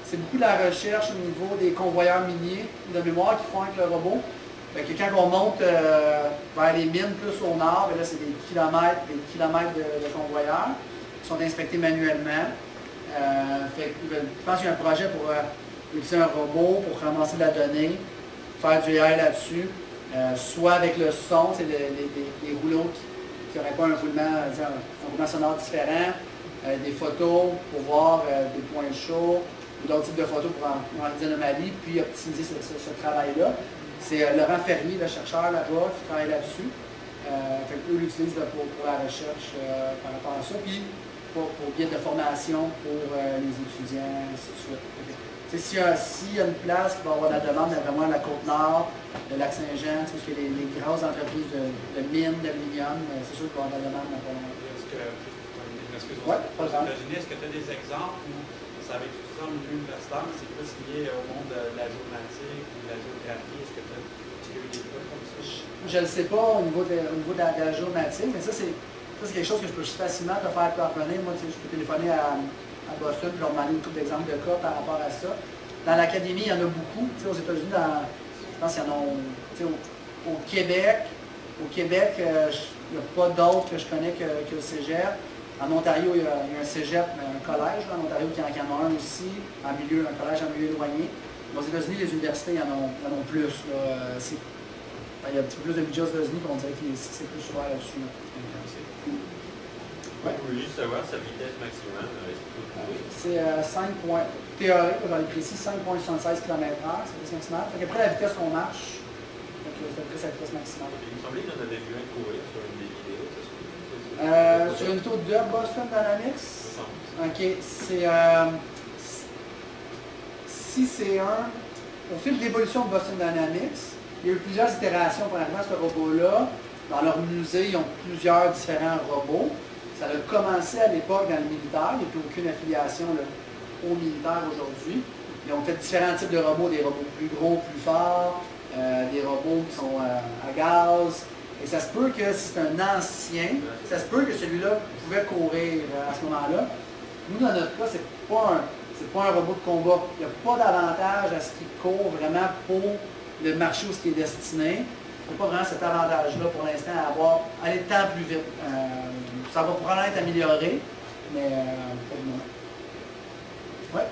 B: c'est beaucoup de la recherche au niveau des convoyeurs miniers de mémoire qu'ils font avec le robot. Fait que quand on monte vers les mines plus au nord, là, c'est des kilomètres de convoyeurs qui sont inspectés manuellement. Je pense qu'il y a un projet pour utiliser un robot pour ramasser de la donnée, faire du AI là-dessus, soit avec le son, c'est les rouleaux qui n'auraient pas un roulement sonore différent, des photos pour voir des points chauds, ou d'autres types de photos pour enlever des anomalies, puis optimiser ce travail-là. C'est Laurent Ferrier, le chercheur là-bas, qui travaille là-dessus. Eux l'utilisent pour la recherche par rapport à ça, puis pour guide de formation pour les étudiants, ainsi de suite. S'il y a une place qui va avoir la demande, vraiment la Côte-Nord, le Lac-Saint-Jean, parce que les grosses entreprises de mines, d'aluminium, c'est sûr qu'il va y avoir de la demande.
C: Est-ce que tu as des exemples où ça va être utilisé en milieu universitaire, mais c'est plus lié au monde de la géomatique ou de la géographie? Est-ce que tu as eu des cas comme ça?
B: Je ne sais pas au niveau de la géomatique, mais ça c'est quelque chose que je peux facilement te faire parvenir. Moi, je peux téléphoner à Boston et leur demander une couple d'exemples de cas par rapport à ça. Dans l'académie, il y en a beaucoup. Aux États-Unis, je pense qu'il y en a au Québec. Au Québec, il n'y a pas d'autres que je connais que le cégep. En Ontario, il y a un cégep, un collège en Ontario qui en a un aussi, un collège en milieu éloigné. Aux États-Unis, les universités, il y en ont plus. Il y a un petit peu plus de budget aux États-Unis, on dirait que c'est plus souvent là-dessus.
C: Je voulais juste savoir sa vitesse maximale.
B: C'est 5 points. Théorique, j'en ai précis, 5,76 km/h, c'est la vitesse maximale. Donc après la vitesse qu'on marche, c'est à peu près sa vitesse maximale.
C: Il me semblait qu'il en avait vu un courir sur une des vidéos.
B: Sur une vidéo de Boston Dynamics. OK, c'est... si c'est au fil de l'évolution de Boston Dynamics, il y a eu plusieurs itérations pour arriver à ce robot-là. Dans leur musée, ils ont plusieurs différents robots. Ça a commencé à l'époque dans le militaire. Il n'y a plus aucune affiliation là, au militaire aujourd'hui. Ils ont fait différents types de robots, des robots plus gros, plus forts, des robots qui sont à gaz. Et ça se peut que si c'est un ancien, ça se peut que celui-là pouvait courir à ce moment-là. Nous, dans notre cas, c'est pas un robot de combat. Il n'y a pas d'avantage à ce qu'il court vraiment pour le marché où ce qui est destiné. Il n'y a pas vraiment cet avantage-là pour l'instant à aller tant plus vite. Ça va probablement être amélioré, mais pour le moment. Ouais.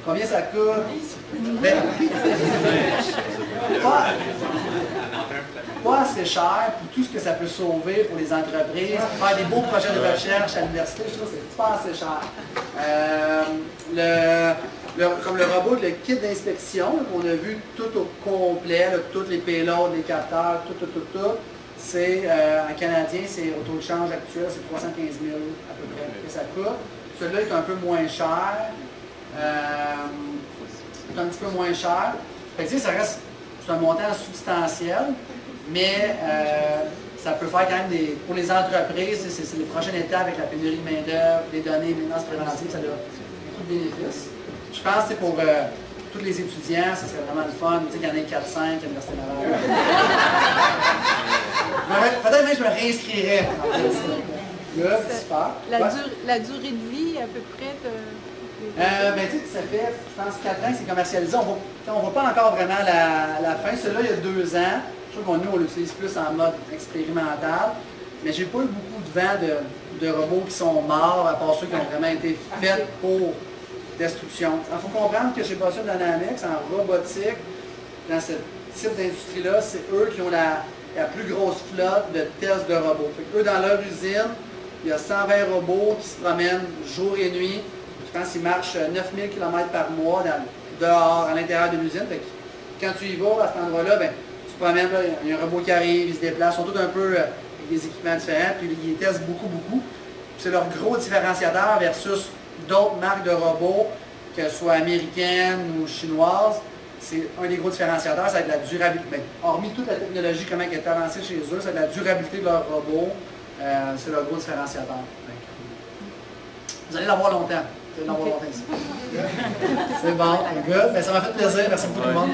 B: Combien ça coûte? Pas assez cher pour tout ce que ça peut sauver pour les entreprises, pour faire des beaux projets de recherche à l'université, je trouve que c'est pas assez cher. Comme le robot, le kit d'inspection, qu'on a vu tout au complet, là, tous les payloads, les capteurs, tout, c'est, en canadien, c'est au taux de change actuel, c'est 315 000 à peu près que ça coûte. Celui-là est un peu moins cher. C'est un petit peu moins cher. Fait que, ça reste, c'est un montant substantiel, mais ça peut faire quand même pour les entreprises, c'est les prochaines étapes avec la pénurie de main-d'œuvre, les données, maintenance préventive, ça a beaucoup de bénéfices. Je pense que pour tous les étudiants, ça serait vraiment le fun. Tu sais qu'il y en a 4-5 à l'Université Laval. Peut-être même que je me réinscrirais. Là, c'est super.
H: La durée de vie, à peu près,
B: ben, tu sais, ça fait, je pense, 4 ans que c'est commercialisé. On ne voit pas encore vraiment la fin. Celui-là, il y a 2 ans. Je trouve qu'on l'utilise plus en mode expérimental. Mais j'ai pas eu beaucoup de vent de robots qui sont morts, à part ceux qui ont vraiment été faits pour destruction. Il faut comprendre que chez Boston Dynamics, en robotique, dans ce type d'industrie-là, c'est eux qui ont la plus grosse flotte de tests de robots. Fait eux, dans leur usine, il y a 120 robots qui se promènent jour et nuit. Je pense qu'ils marchent 9000 km par mois dehors, à l'intérieur de l'usine. Quand tu y vas à cet endroit-là, ben, tu te promènes, là, il y a un robot qui arrive, ils se déplacent, ils sont tous un peu avec des équipements différents, puis ils testent beaucoup. C'est leur gros différenciateur versus d'autres marques de robots, qu'elles soient américaines ou chinoises. C'est un des gros différenciateurs, ça va être la durabilité. Ben, hormis toute la technologie, comment elle est avancée chez eux, c'est la durabilité de leurs robots. C'est leur gros différenciateur. Vous allez l'avoir longtemps. Vous allez l'avoir longtemps ici. C'est bon, good. Ben, ça m'a fait plaisir. Merci beaucoup tout le monde.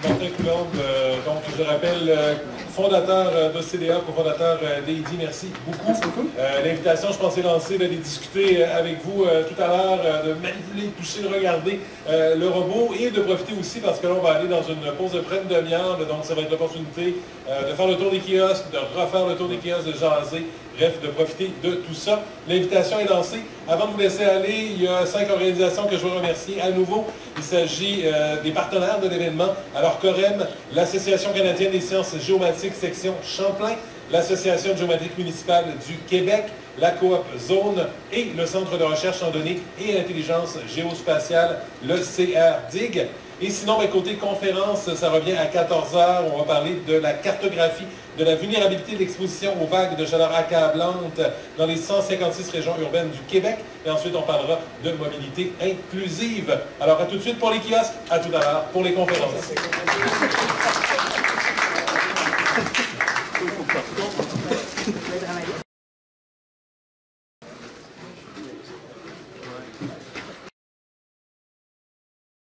A: Martin Coulombe, donc je rappelle, fondateur d'OCDA, cofondateur d'AIDI, merci beaucoup.
B: Merci beaucoup.
A: L'invitation, je pensais lancer d'aller discuter avec vous tout à l'heure, de manipuler, de toucher, de regarder le robot et de profiter aussi parce que là on va aller dans une pause de près de demi-heure, donc ça va être l'opportunité de faire le tour des kiosques, de refaire le tour des kiosques, de jaser, bref, de profiter de tout ça. L'invitation est lancée. Avant de vous laisser aller, il y a 5 organisations que je veux remercier à nouveau. Il s'agit des partenaires de l'événement. Alors, COREM, l'Association canadienne des sciences géomatiques, section Champlain, l'Association de géométrique municipale du Québec, la Coop Zone et le Centre de recherche en données et intelligence géospatiale, le CRDIG. Et sinon, côté conférence, ça revient à 14h. On va parler de la cartographie de la vulnérabilité de l'exposition aux vagues de chaleur accablantes dans les 156 régions urbaines du Québec. Et ensuite, on parlera de mobilité inclusive. Alors, à tout de suite pour les kiosques, à tout à l'heure pour les conférences.